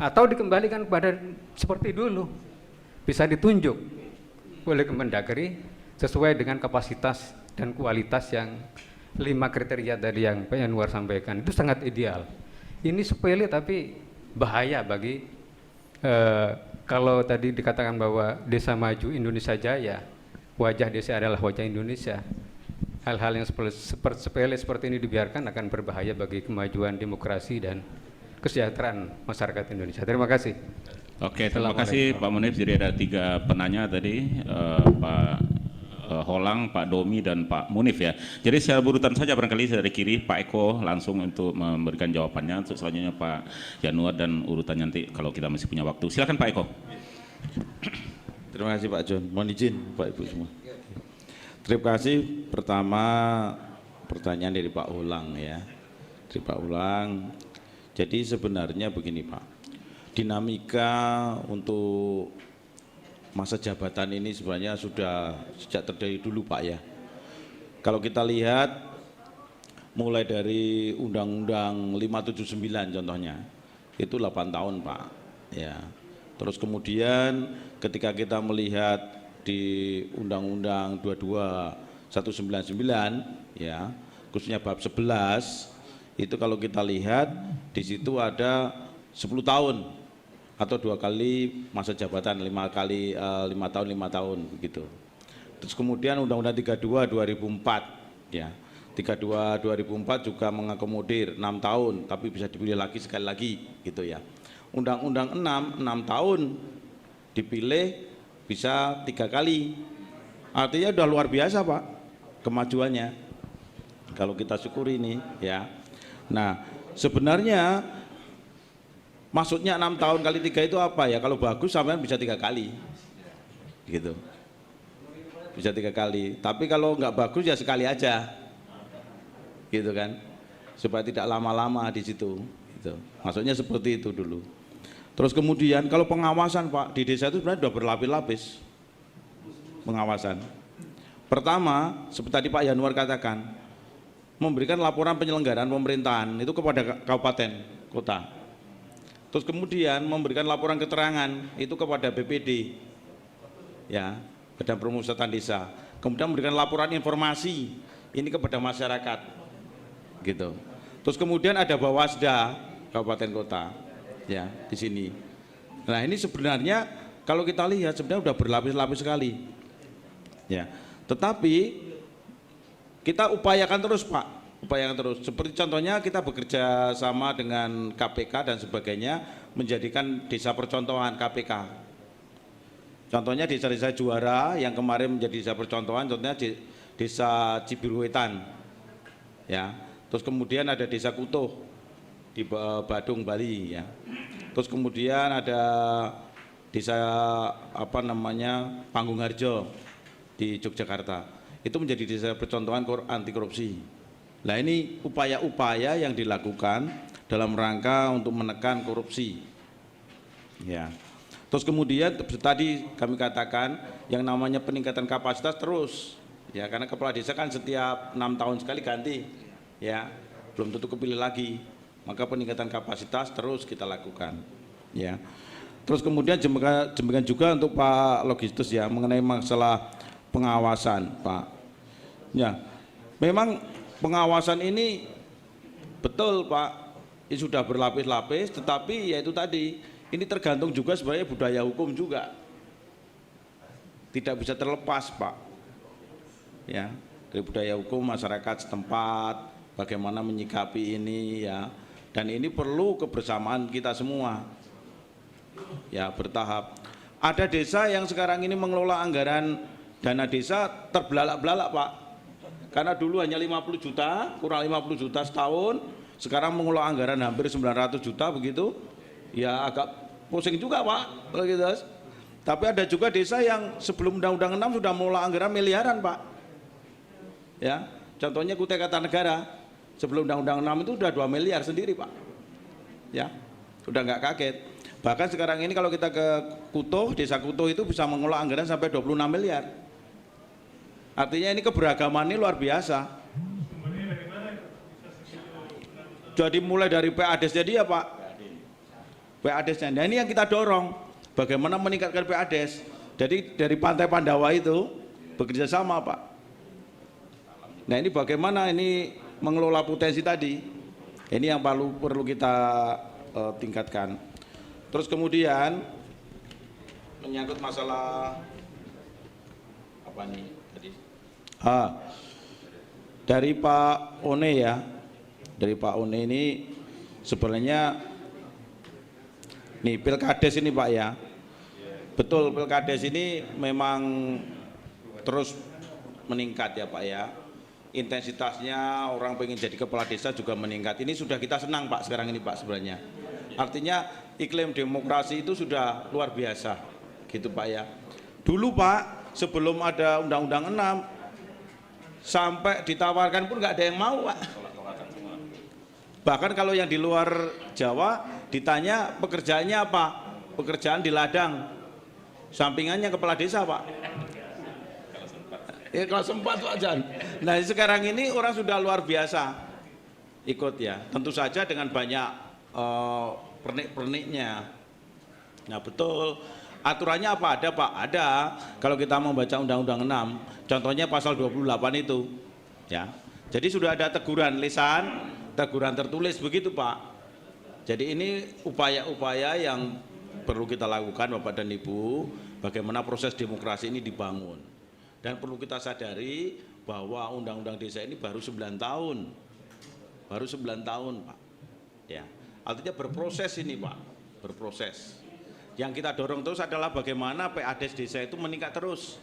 Atau dikembalikan kepada seperti dulu? Bisa ditunjuk oleh Kemendagri sesuai dengan kapasitas dan kualitas yang 5 kriteria tadi yang Pak Yanuar sampaikan. Itu sangat ideal. Ini sepele tapi bahaya bagi kalau tadi dikatakan bahwa desa maju Indonesia jaya, wajah desa adalah wajah Indonesia. Hal-hal yang sepele seperti ini dibiarkan akan berbahaya bagi kemajuan demokrasi dan kesejahteraan masyarakat Indonesia. Terima kasih. Oke, terima kasih Pak Munif. Jadi ada 3 penanya tadi, Pak Holang, Pak Domi, dan Pak Munif ya. Jadi secara berurutan saja barangkali dari kiri Pak Eko langsung untuk memberikan jawabannya. Untuk selanjutnya Pak Yanuar dan urutannya nanti kalau kita masih punya waktu. Silakan Pak Eko. Terima kasih Pak John. Mohon izin Pak Ibu semua. Terima kasih. Pertama pertanyaan dari Pak Holang ya. Dari Pak Holang. Jadi sebenarnya begini Pak. Dinamika untuk masa jabatan ini sebenarnya sudah sejak terdiri dulu Pak ya. Kalau kita lihat mulai dari Undang-Undang 579 contohnya, itu 8 tahun Pak ya. Terus kemudian ketika kita melihat di Undang-Undang 22/199 ya, khususnya bab 11, itu kalau kita lihat di situ ada 10 tahun atau 2 kali masa jabatan, 5 tahun begitu. Terus kemudian Undang-Undang 32 2004 ya. 32 2004 juga mengakomodir 6 tahun tapi bisa dipilih lagi sekali lagi gitu ya. Undang-Undang 6 tahun dipilih bisa 3 kali. Artinya udah luar biasa Pak kemajuannya. Kalau kita syukuri ini ya. Nah, sebenarnya maksudnya 6 tahun kali 3 itu apa ya? Kalau bagus sampai bisa 3 kali gitu, bisa 3 kali. Tapi kalau nggak bagus ya sekali aja gitu kan, supaya tidak lama-lama di situ gitu. Maksudnya seperti itu dulu. Terus kemudian kalau pengawasan Pak di desa itu sebenarnya sudah berlapis-lapis pengawasan. Pertama seperti tadi Pak Yanuar katakan, memberikan laporan penyelenggaraan pemerintahan itu kepada kabupaten kota. Terus kemudian memberikan laporan keterangan itu kepada BPD ya, Badan Permusatan Desa. Kemudian memberikan laporan informasi ini kepada masyarakat gitu. Terus kemudian ada Bawasda kabupaten kota ya di sini. Nah, ini sebenarnya kalau kita lihat sebenarnya sudah berlapis-lapis sekali ya. Tetapi kita upayakan terus Pak, upayakan terus. Seperti contohnya kita bekerja sama dengan KPK dan sebagainya, menjadikan desa percontohan KPK. Contohnya desa-desa juara yang kemarin menjadi desa percontohan, contohnya desa Cibiruwetan ya. Terus kemudian ada desa Kutuh di Badung, Bali ya. Terus kemudian ada desa Panggung-Harjo di Yogyakarta. Itu menjadi desa percontohan anti korupsi. Nah, ini upaya-upaya yang dilakukan dalam rangka untuk menekan korupsi. Ya. Terus kemudian tadi kami katakan yang namanya peningkatan kapasitas terus. Ya, karena kepala desa kan setiap 6 tahun sekali ganti. Ya, belum tentu kepilih lagi. Maka peningkatan kapasitas terus kita lakukan. Ya. Terus kemudian jembakan juga untuk Pak Logistus ya mengenai masalah pengawasan, Pak. Ya, memang pengawasan ini betul Pak, ini sudah berlapis-lapis, tetapi ya itu tadi, ini tergantung juga sebenarnya budaya hukum juga. Tidak bisa terlepas Pak. Ya, dari budaya hukum masyarakat setempat, bagaimana menyikapi ini ya. Dan ini perlu kebersamaan kita semua. Ya, bertahap. Ada desa yang sekarang ini mengelola anggaran dana desa terbelalak-belalak Pak. Karena dulu hanya 50 juta, kurang 50 juta setahun, sekarang mengelola anggaran hampir 900 juta begitu. Ya agak pusing juga Pak. Gitu. Tapi ada juga desa yang sebelum Undang-Undang 6 sudah mengelola anggaran miliaran Pak. Ya, contohnya Kutai Kartanegara. Sebelum Undang-Undang 6 itu sudah 2 miliar sendiri Pak. Ya, sudah nggak kaget. Bahkan sekarang ini kalau kita ke Kutuh, desa Kutuh itu bisa mengelola anggaran sampai 26 miliar. Artinya ini keberagaman ini luar biasa. Jadi mulai dari PADES jadi ya Pak. PADES-nya. Nah, ini yang kita dorong. Bagaimana meningkatkan PADES. Jadi dari Pantai Pandawa itu bekerja sama Pak. Nah, ini bagaimana ini mengelola potensi tadi. Ini yang perlu kita tingkatkan. Terus kemudian menyangkut masalah apa nih tadi? Dari Pak One ya, dari Pak One ini sebenarnya nih Pilkades ini Pak ya, betul Pilkades ini memang terus meningkat ya Pak ya. Intensitasnya orang pengen jadi kepala desa juga meningkat. Ini sudah kita senang Pak sekarang ini Pak sebenarnya. Artinya iklim demokrasi itu sudah luar biasa gitu Pak ya. Dulu Pak sebelum ada Undang-Undang 6 sampai ditawarkan pun nggak ada yang mau Pak. Bahkan kalau yang di luar Jawa ditanya pekerjaannya apa, pekerjaan di ladang Sampingannya kepala desa, Pak. Ya kalau sempat Pak Jan. Nah sekarang ini orang sudah luar biasa ikut ya. Tentu saja dengan banyak pernik-perniknya. Nah betul. Aturannya apa ada Pak? Ada. Kalau kita membaca Undang-Undang 6, contohnya pasal 28 itu. Ya. Jadi sudah ada teguran lisan, teguran tertulis begitu Pak. Jadi ini upaya-upaya yang perlu kita lakukan Bapak dan Ibu, bagaimana proses demokrasi ini dibangun. Dan perlu kita sadari bahwa Undang-Undang Desa ini baru 9 tahun. Baru 9 tahun Pak. Ya. Artinya berproses ini Pak, berproses. Yang kita dorong terus adalah bagaimana PADES desa itu meningkat terus.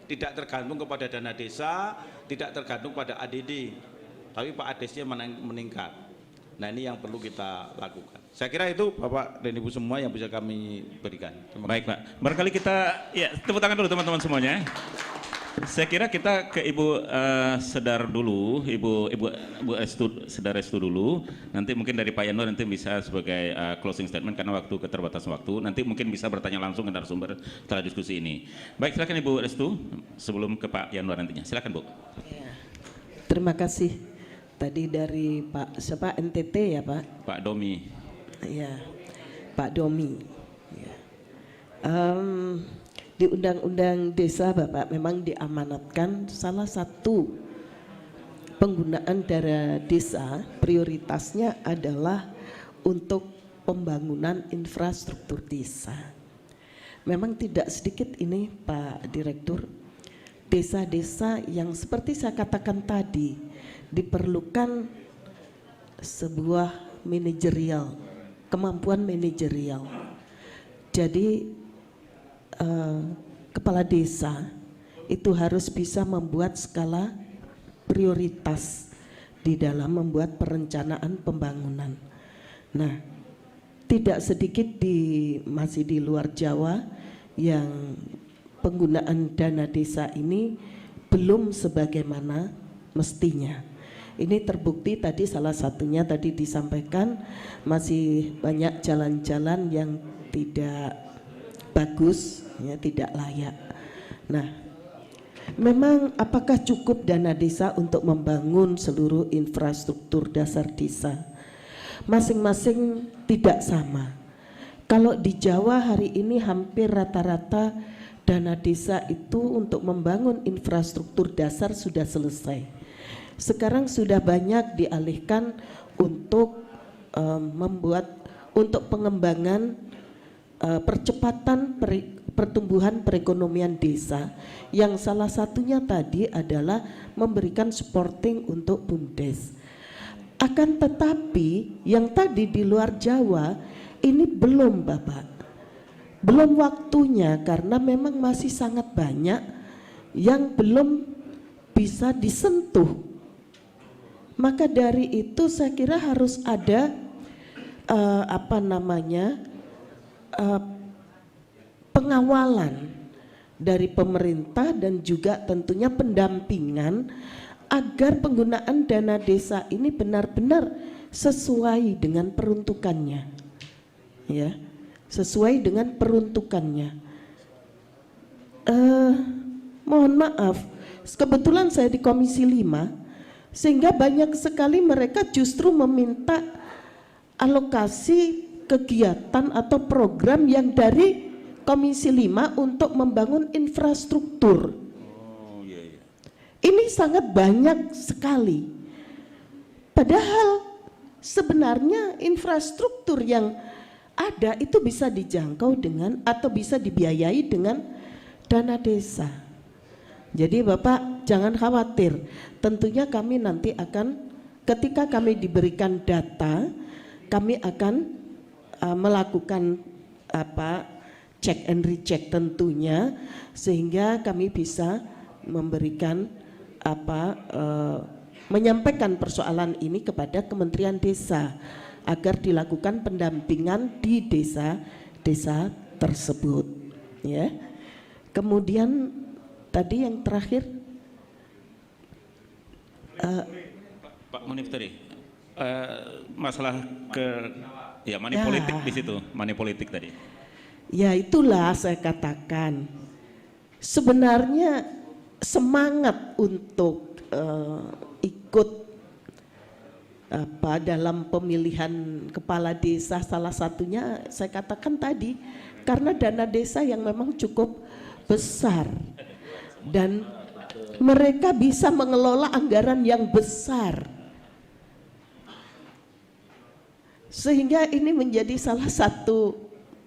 Tidak tergantung kepada dana desa, tidak tergantung pada ADD, tapi PADES-nya meningkat. Nah ini yang perlu kita lakukan. Saya kira itu Bapak dan Ibu semua yang bisa kami berikan. Baik Pak, barangkali kita, ya tepuk tangan dulu teman-teman semuanya. Saya kira kita ke Ibu Sedar dulu, Ibu Sedar Restu dulu. Nanti mungkin dari Pak Yanwar nanti bisa sebagai closing statement karena waktu keterbatasan waktu. Nanti mungkin bisa bertanya langsung ke narasumber setelah diskusi ini. Baik, silakan Ibu Restu sebelum ke Pak Yanwar nantinya. Silakan Bu. Ya. Terima kasih. Tadi dari Pak siapa NTT ya Pak? Pak Domi. Ya, Pak Domi. Ya. Di Undang-Undang Desa Bapak memang diamanatkan salah satu penggunaan dana desa prioritasnya adalah untuk pembangunan infrastruktur desa. Memang tidak sedikit ini Pak Direktur, desa-desa yang seperti saya katakan tadi diperlukan sebuah manajerial, kemampuan manajerial. Jadi kepala desa itu harus bisa membuat skala prioritas di dalam membuat perencanaan pembangunan. Nah, tidak sedikit masih di luar Jawa yang penggunaan dana desa ini belum sebagaimana mestinya. Ini terbukti tadi salah satunya tadi disampaikan masih banyak jalan-jalan yang tidak bagus, ya, tidak layak. Nah, memang apakah cukup dana desa untuk membangun seluruh infrastruktur dasar desa? Masing-masing tidak sama. Kalau di Jawa hari ini hampir rata-rata dana desa itu untuk membangun infrastruktur dasar sudah selesai. Sekarang sudah banyak dialihkan untuk untuk pengembangan percepatan pertumbuhan perekonomian desa, yang salah satunya tadi adalah memberikan supporting untuk BUMDes. Akan tetapi yang tadi di luar Jawa ini belum Bapak, belum waktunya karena memang masih sangat banyak yang belum bisa disentuh. Maka dari itu saya kira harus ada pengawalan dari pemerintah dan juga tentunya pendampingan agar penggunaan dana desa ini benar-benar sesuai dengan peruntukannya, ya, sesuai dengan peruntukannya. Mohon maaf, kebetulan saya di Komisi 5 sehingga banyak sekali mereka justru meminta alokasi kegiatan atau program yang dari Komisi 5 untuk membangun infrastruktur. Ini sangat banyak sekali. Padahal sebenarnya infrastruktur yang ada itu bisa dijangkau dengan atau bisa dibiayai dengan dana desa. Jadi Bapak jangan khawatir. Tentunya kami nanti akan, ketika kami diberikan data, kami akan melakukan check and recheck tentunya, sehingga kami bisa memberikan menyampaikan persoalan ini kepada Kementerian Desa agar dilakukan pendampingan di desa-desa tersebut, ya. Kemudian tadi yang terakhir Pak Munif tadi masalah money politik di situ, money politik tadi. Ya itulah saya katakan, sebenarnya semangat untuk ikut dalam pemilihan kepala desa salah satunya saya katakan tadi karena dana desa yang memang cukup besar dan mereka bisa mengelola anggaran yang besar sehingga ini menjadi salah satu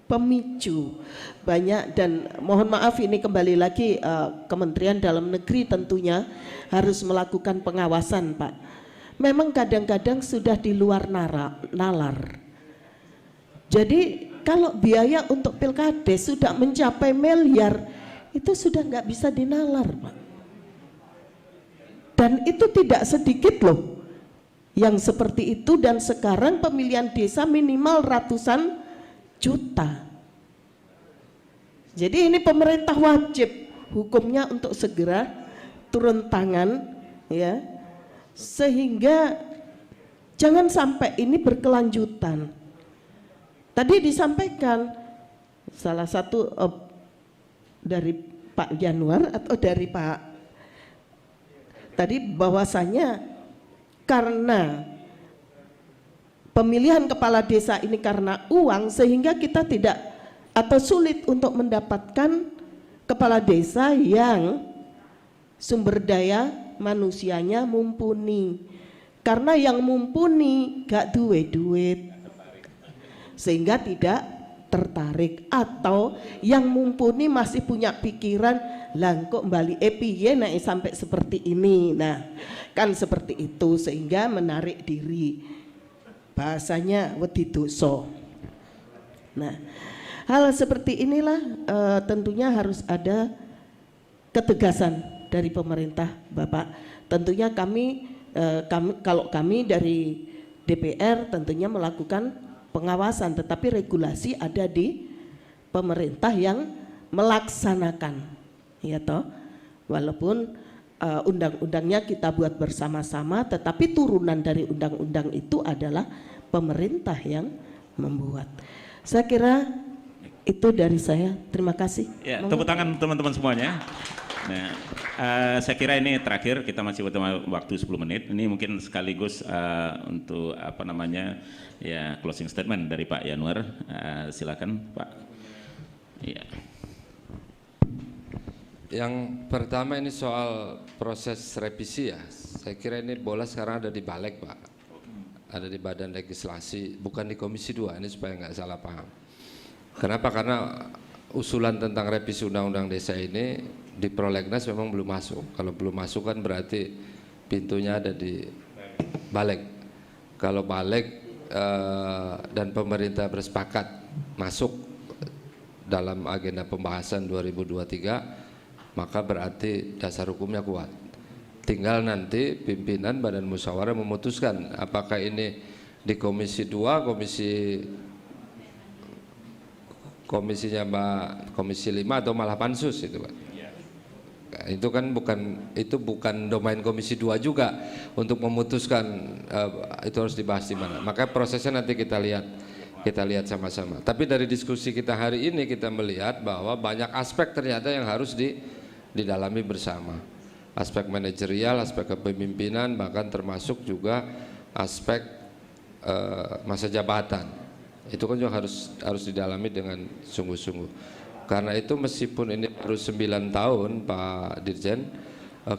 pemicu banyak. Dan mohon maaf ini kembali lagi Kementerian Dalam Negeri tentunya harus melakukan pengawasan, Pak. Memang kadang-kadang sudah di luar nalar. Jadi kalau biaya untuk pilkades sudah mencapai miliar itu sudah nggak bisa dinalar, Pak. Dan itu tidak sedikit loh yang seperti itu, dan sekarang pemilihan desa minimal ratusan juta. Jadi ini pemerintah wajib hukumnya untuk segera turun tangan ya, sehingga jangan sampai ini berkelanjutan. Tadi disampaikan salah satu dari Pak Januar atau dari Pak tadi bahwasanya karena pemilihan kepala desa ini karena uang sehingga kita tidak atau sulit untuk mendapatkan kepala desa yang sumber daya manusianya mumpuni. Karena yang mumpuni gak duit sehingga tidak tertarik, atau yang mumpuni masih punya pikiran lah kok bali piye nek sampai seperti ini. Nah, kan seperti itu sehingga menarik diri. Bahasanya wedi dosa. Nah, hal seperti inilah tentunya harus ada ketegasan dari pemerintah, Bapak. Tentunya kami kalau kami dari DPR tentunya melakukan pengawasan, tetapi regulasi ada di pemerintah yang melaksanakan, ya toh. Walaupun undang-undangnya kita buat bersama-sama, tetapi turunan dari undang-undang itu adalah pemerintah yang membuat. Saya kira itu dari saya. Terima kasih. Ya, tepuk tangan teman-teman semuanya. Nah, saya kira ini terakhir, kita masih butuh waktu 10 menit. Ini mungkin sekaligus untuk apa namanya ya closing statement dari Pak Yanuar. Silakan Pak. Ya. Yang pertama ini soal proses revisi ya. Saya kira ini bola sekarang ada di Balik, Pak. Ada di Badan Legislasi, bukan di Komisi 2, ini supaya nggak salah paham. Kenapa? Karena usulan tentang revisi Undang-Undang Desa ini di Prolegnas memang belum masuk. Kalau belum masuk kan berarti pintunya ada di Balik. Kalau Balik dan pemerintah bersepakat masuk dalam agenda pembahasan 2023, maka berarti dasar hukumnya kuat. Tinggal nanti pimpinan Badan Musyawarah memutuskan apakah ini di Komisi 2, komisinya Komisi 5 atau malah pansus itu, Pak. Itu kan bukan domain Komisi 2 juga untuk memutuskan itu harus dibahas di mana. Maka prosesnya nanti kita lihat sama-sama. Tapi dari diskusi kita hari ini kita melihat bahwa banyak aspek ternyata yang harus didalami bersama. Aspek manajerial, aspek kepemimpinan, bahkan termasuk juga aspek masa jabatan. Itu kan juga harus didalami dengan sungguh-sungguh. Karena itu meskipun ini baru 9 tahun Pak Dirjen,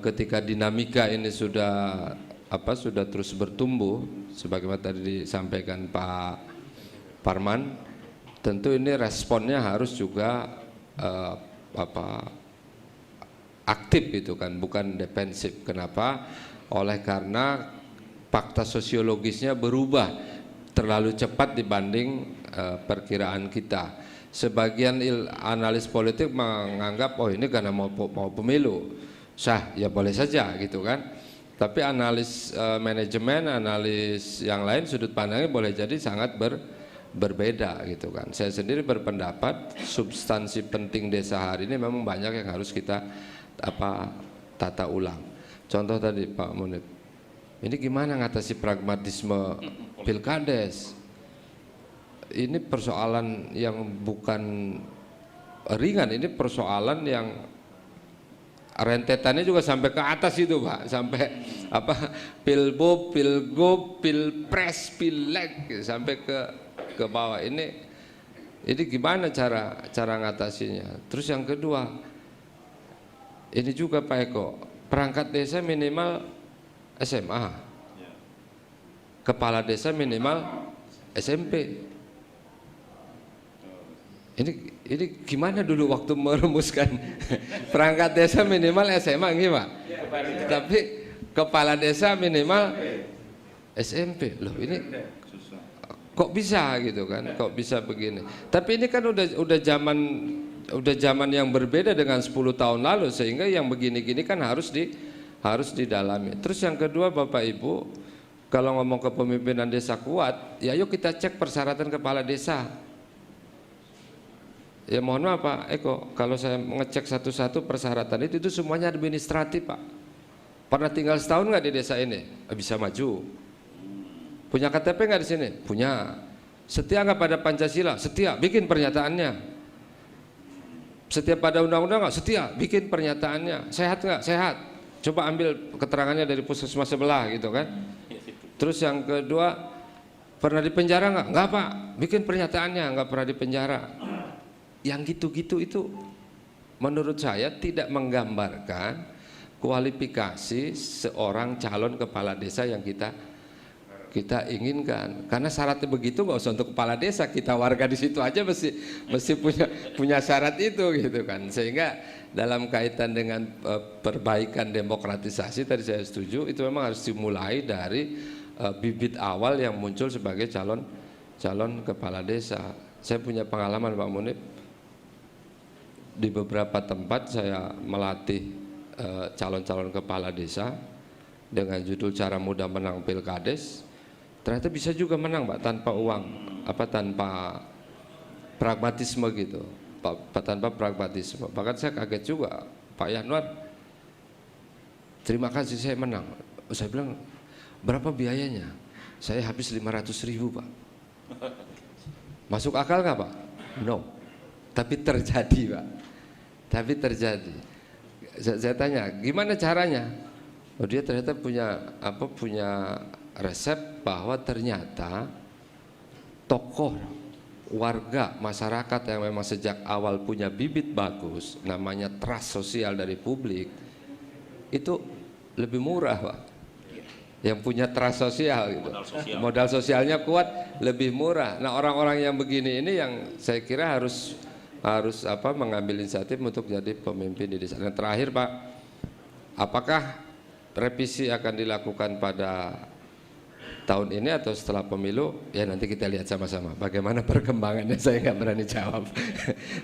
ketika dinamika ini sudah terus bertumbuh, sebagaimana tadi disampaikan Pak Parman, tentu ini responnya harus juga aktif itu kan, bukan defensif. Kenapa? Oleh karena fakta sosiologisnya berubah terlalu cepat dibanding perkiraan kita. Sebagian analis politik menganggap oh ini karena mau pemilu sah, ya boleh saja gitu kan. Tapi analis manajemen, analis yang lain sudut pandangnya boleh jadi sangat berbeda gitu kan. Saya sendiri berpendapat substansi penting desa hari ini memang banyak yang harus kita tata ulang. Contoh tadi Pak Munib, ini gimana ngatasi pragmatisme pilkades? ini persoalan yang bukan ringan, ini persoalan yang rentetannya juga sampai ke atas itu Pak, sampai apa pilbob, pilgub, pilpres, pileg sampai ke bawah. Ini gimana cara ngatasinya? Terus yang kedua, ini juga Pak Eko, perangkat desa minimal SMA, kepala desa minimal SMP. Ini gimana dulu waktu merumuskan perangkat desa minimal SMA nggih Pak? Tapi kepala desa minimal SMP. Loh ini kok bisa gitu kan? Kok bisa begini? Tapi ini kan udah zaman yang berbeda dengan 10 tahun lalu, sehingga yang begini-gini kan harus didalami. Terus yang kedua Bapak Ibu, kalau ngomong kepemimpinan desa kuat, ya yuk kita cek persyaratan kepala desa. Ya mohon maaf Pak Eko, kalau saya ngecek satu-satu persyaratan itu semuanya administratif Pak. Pernah tinggal setahun nggak di desa ini? Bisa maju. Punya KTP nggak di sini? Punya. Setia nggak pada Pancasila? Setia. Bikin pernyataannya. Setia pada undang-undang nggak? Setia. Bikin pernyataannya. Sehat nggak? Sehat. Coba ambil keterangannya dari puskesmas sebelah gitu kan. Terus yang kedua, pernah di penjara nggak? Nggak Pak. Bikin pernyataannya nggak pernah di penjara. Yang gitu-gitu itu menurut saya tidak menggambarkan kualifikasi seorang calon kepala desa yang kita inginkan. Karena syaratnya begitu nggak usah untuk kepala desa, kita warga di situ aja mesti punya syarat itu gitu kan. Sehingga dalam kaitan dengan perbaikan demokratisasi tadi saya setuju, itu memang harus dimulai dari bibit awal yang muncul sebagai calon kepala desa. Saya punya pengalaman Pak Munib, di beberapa tempat saya melatih calon-calon kepala desa dengan judul cara mudah menang pilkades. Ternyata bisa juga menang Pak tanpa uang, tanpa pragmatisme gitu, tanpa pragmatisme. Bahkan saya kaget juga, Pak Yanwar, terima kasih saya menang. Saya bilang, berapa biayanya? Saya habis 500.000 Pak. Masuk akal nggak Pak? No. Tapi terjadi Pak. Tapi terjadi. Saya tanya, gimana caranya? Oh, dia ternyata punya resep bahwa ternyata tokoh warga masyarakat yang memang sejak awal punya bibit bagus, namanya trust sosial dari publik, itu lebih murah Pak. Yang punya trust sosial gitu. Modal sosialnya kuat, lebih murah. Nah, orang-orang yang begini ini yang saya kira harus mengambil inisiatif untuk jadi pemimpin di desa. Dan terakhir Pak, apakah revisi akan dilakukan pada tahun ini atau setelah pemilu? Ya nanti kita lihat sama-sama bagaimana perkembangannya, saya nggak berani jawab.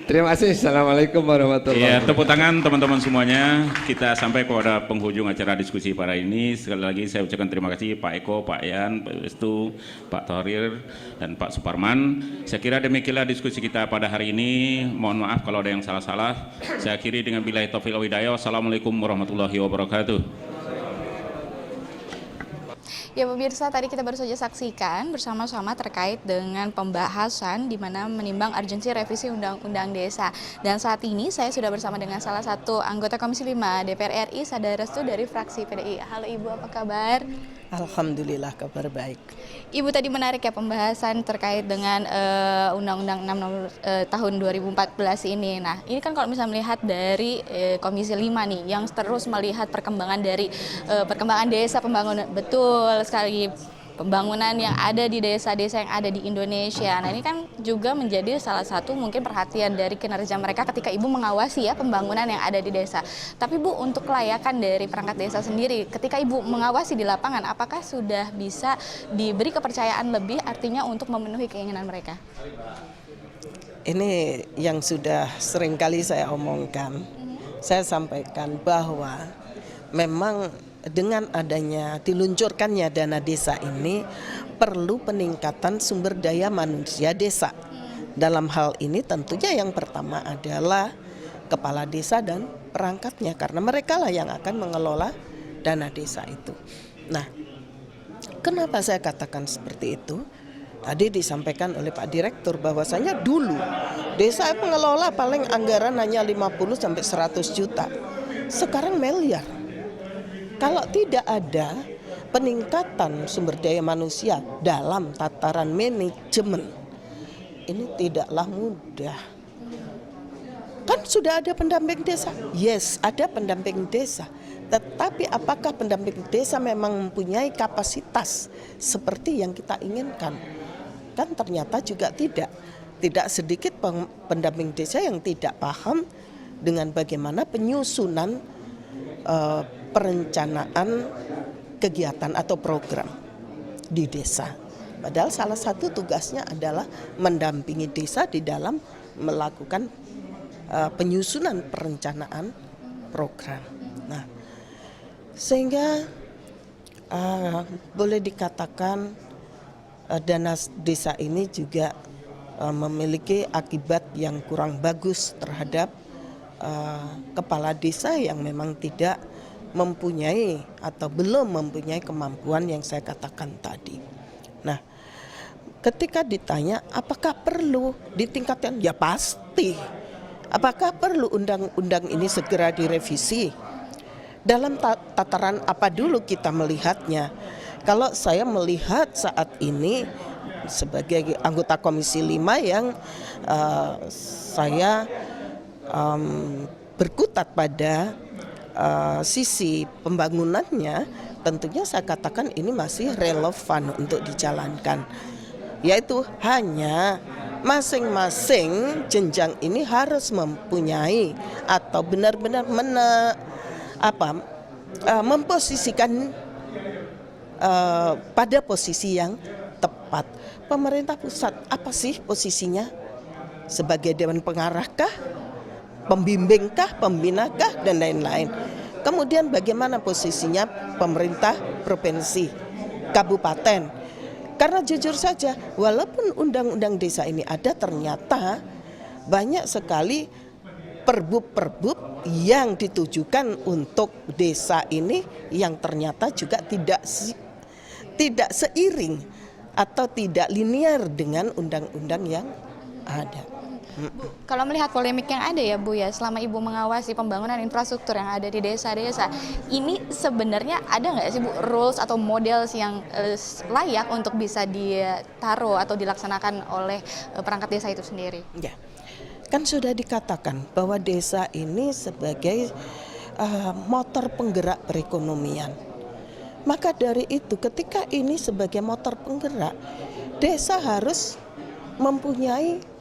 Terima kasih. Assalamualaikum warahmatullahi wabarakatuh. Tepuk tangan teman-teman semuanya. Kita sampai kepada penghujung acara diskusi pada ini. Sekali lagi saya ucapkan terima kasih Pak Eko, Pak Yan, Pak Restu, Pak Thohir, dan Pak Suparman. Saya kira demikianlah diskusi kita pada hari ini. Mohon maaf kalau ada yang salah-salah. Saya akhiri dengan billahi taufiq wal hidayah. Wassalamualaikum warahmatullahi wabarakatuh. Ya pemirsa, tadi kita baru saja saksikan bersama-sama terkait dengan pembahasan di mana menimbang urgensi revisi Undang-Undang Desa. Dan saat ini saya sudah bersama dengan salah satu anggota Komisi 5 DPR RI, Sada Restu dari fraksi PDI. Halo Ibu, apa kabar? Alhamdulillah kabar baik. Ibu, tadi menarik ya pembahasan terkait dengan Undang-Undang 6 tahun 2014 ini. Nah, ini kan kalau misalnya melihat dari Komisi 5 nih yang terus melihat perkembangan dari perkembangan desa, pembangunan, betul sekali, pembangunan yang ada di desa-desa yang ada di Indonesia. Nah, ini kan juga menjadi salah satu mungkin perhatian dari kinerja mereka ketika Ibu mengawasi ya pembangunan yang ada di desa. Tapi Bu, untuk kelayakan dari perangkat desa sendiri, ketika Ibu mengawasi di lapangan, apakah sudah bisa diberi kepercayaan lebih, artinya untuk memenuhi keinginan mereka? Ini yang sudah seringkali saya omongkan. Saya sampaikan bahwa memang dengan adanya diluncurkannya dana desa ini perlu peningkatan sumber daya manusia desa. Dalam hal ini tentunya yang pertama adalah kepala desa dan perangkatnya, karena mereka lah yang akan mengelola dana desa itu. Nah, kenapa saya katakan seperti itu? Tadi disampaikan oleh Pak Direktur bahwasanya dulu desa mengelola paling anggaran hanya 50 sampai 100 juta. Sekarang miliar. Kalau tidak ada peningkatan sumber daya manusia dalam tataran manajemen, ini tidaklah mudah. Kan sudah ada pendamping desa? Yes, ada pendamping desa. Tetapi apakah pendamping desa memang mempunyai kapasitas seperti yang kita inginkan? Kan ternyata juga tidak. Tidak sedikit pendamping desa yang tidak paham dengan bagaimana penyusunan perencanaan kegiatan atau program di desa. Padahal salah satu tugasnya adalah mendampingi desa di dalam melakukan penyusunan perencanaan program. Nah, sehingga boleh dikatakan dana desa ini juga memiliki akibat yang kurang bagus terhadap kepala desa yang memang tidak mempunyai atau belum mempunyai kemampuan yang saya katakan tadi. Nah, ketika ditanya apakah perlu ditingkatkan? Ya pasti. Apakah perlu undang-undang ini segera direvisi? Dalam tataran apa dulu kita melihatnya? Kalau saya melihat saat ini sebagai anggota Komisi 5 yang saya berkutat pada sisi pembangunannya, tentunya saya katakan ini masih relevan untuk dijalankan. Yaitu hanya masing-masing jenjang ini harus mempunyai atau benar-benar memposisikan pada posisi yang tepat. Pemerintah pusat apa sih posisinya? Sebagai dewan pengarahkah, pembimbingkah, pembinakah, dan lain-lain. Kemudian bagaimana posisinya pemerintah provinsi, kabupaten? Karena jujur saja, walaupun undang-undang desa ini ada, ternyata banyak sekali perbub-perbub yang ditujukan untuk desa ini yang ternyata juga tidak seiring atau tidak linear dengan undang-undang yang ada. Bu, kalau melihat polemik yang ada ya Bu ya, selama Ibu mengawasi pembangunan infrastruktur yang ada di desa-desa, ini sebenarnya ada nggak sih Bu rules atau models yang layak untuk bisa ditaruh atau dilaksanakan oleh perangkat desa itu sendiri? Ya, kan sudah dikatakan bahwa desa ini sebagai motor penggerak perekonomian. Maka dari itu ketika ini sebagai motor penggerak, desa harus mempunyai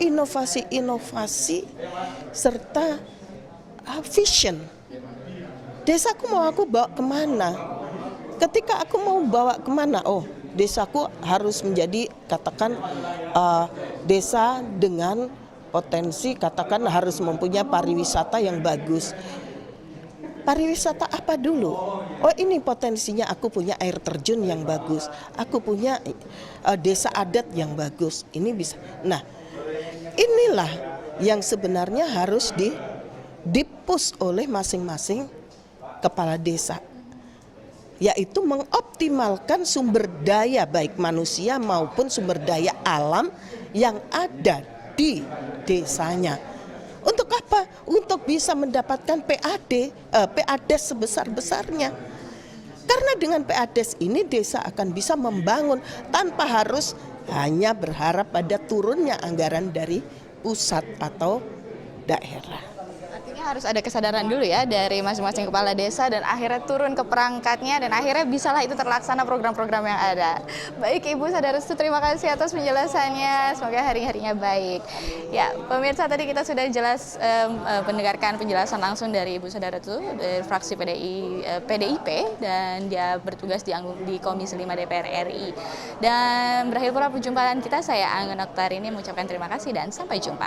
inovasi-inovasi serta vision. Desaku mau aku bawa kemana? Ketika aku mau bawa kemana? Oh, desaku harus menjadi katakan desa dengan potensi katakan harus mempunyai pariwisata yang bagus. Pariwisata apa dulu? Oh, ini potensinya aku punya air terjun yang bagus. Aku punya desa adat yang bagus. Ini bisa. Nah, inilah yang sebenarnya harus dipush oleh masing-masing kepala desa. Yaitu mengoptimalkan sumber daya baik manusia maupun sumber daya alam yang ada di desanya. Untuk apa? Untuk bisa mendapatkan PADES sebesar-besarnya. Karena dengan PADES ini desa akan bisa membangun tanpa harus hanya berharap pada turunnya anggaran dari pusat atau daerah. Artinya harus ada kesadaran dulu ya dari masing-masing kepala desa dan akhirnya turun ke perangkatnya dan akhirnya bisalah itu terlaksana program-program yang ada. Baik Ibu Sadarestu, terima kasih atas penjelasannya. Semoga hari-harinya baik. Ya, pemirsa tadi kita sudah jelas mendengarkan penjelasan langsung dari Ibu Sadarestu dari fraksi PDIP dan dia bertugas di Komisi 5 DPR RI. Dan berakhir pula perjumpaan kita, saya Anggun Oktarini mengucapkan terima kasih dan sampai jumpa.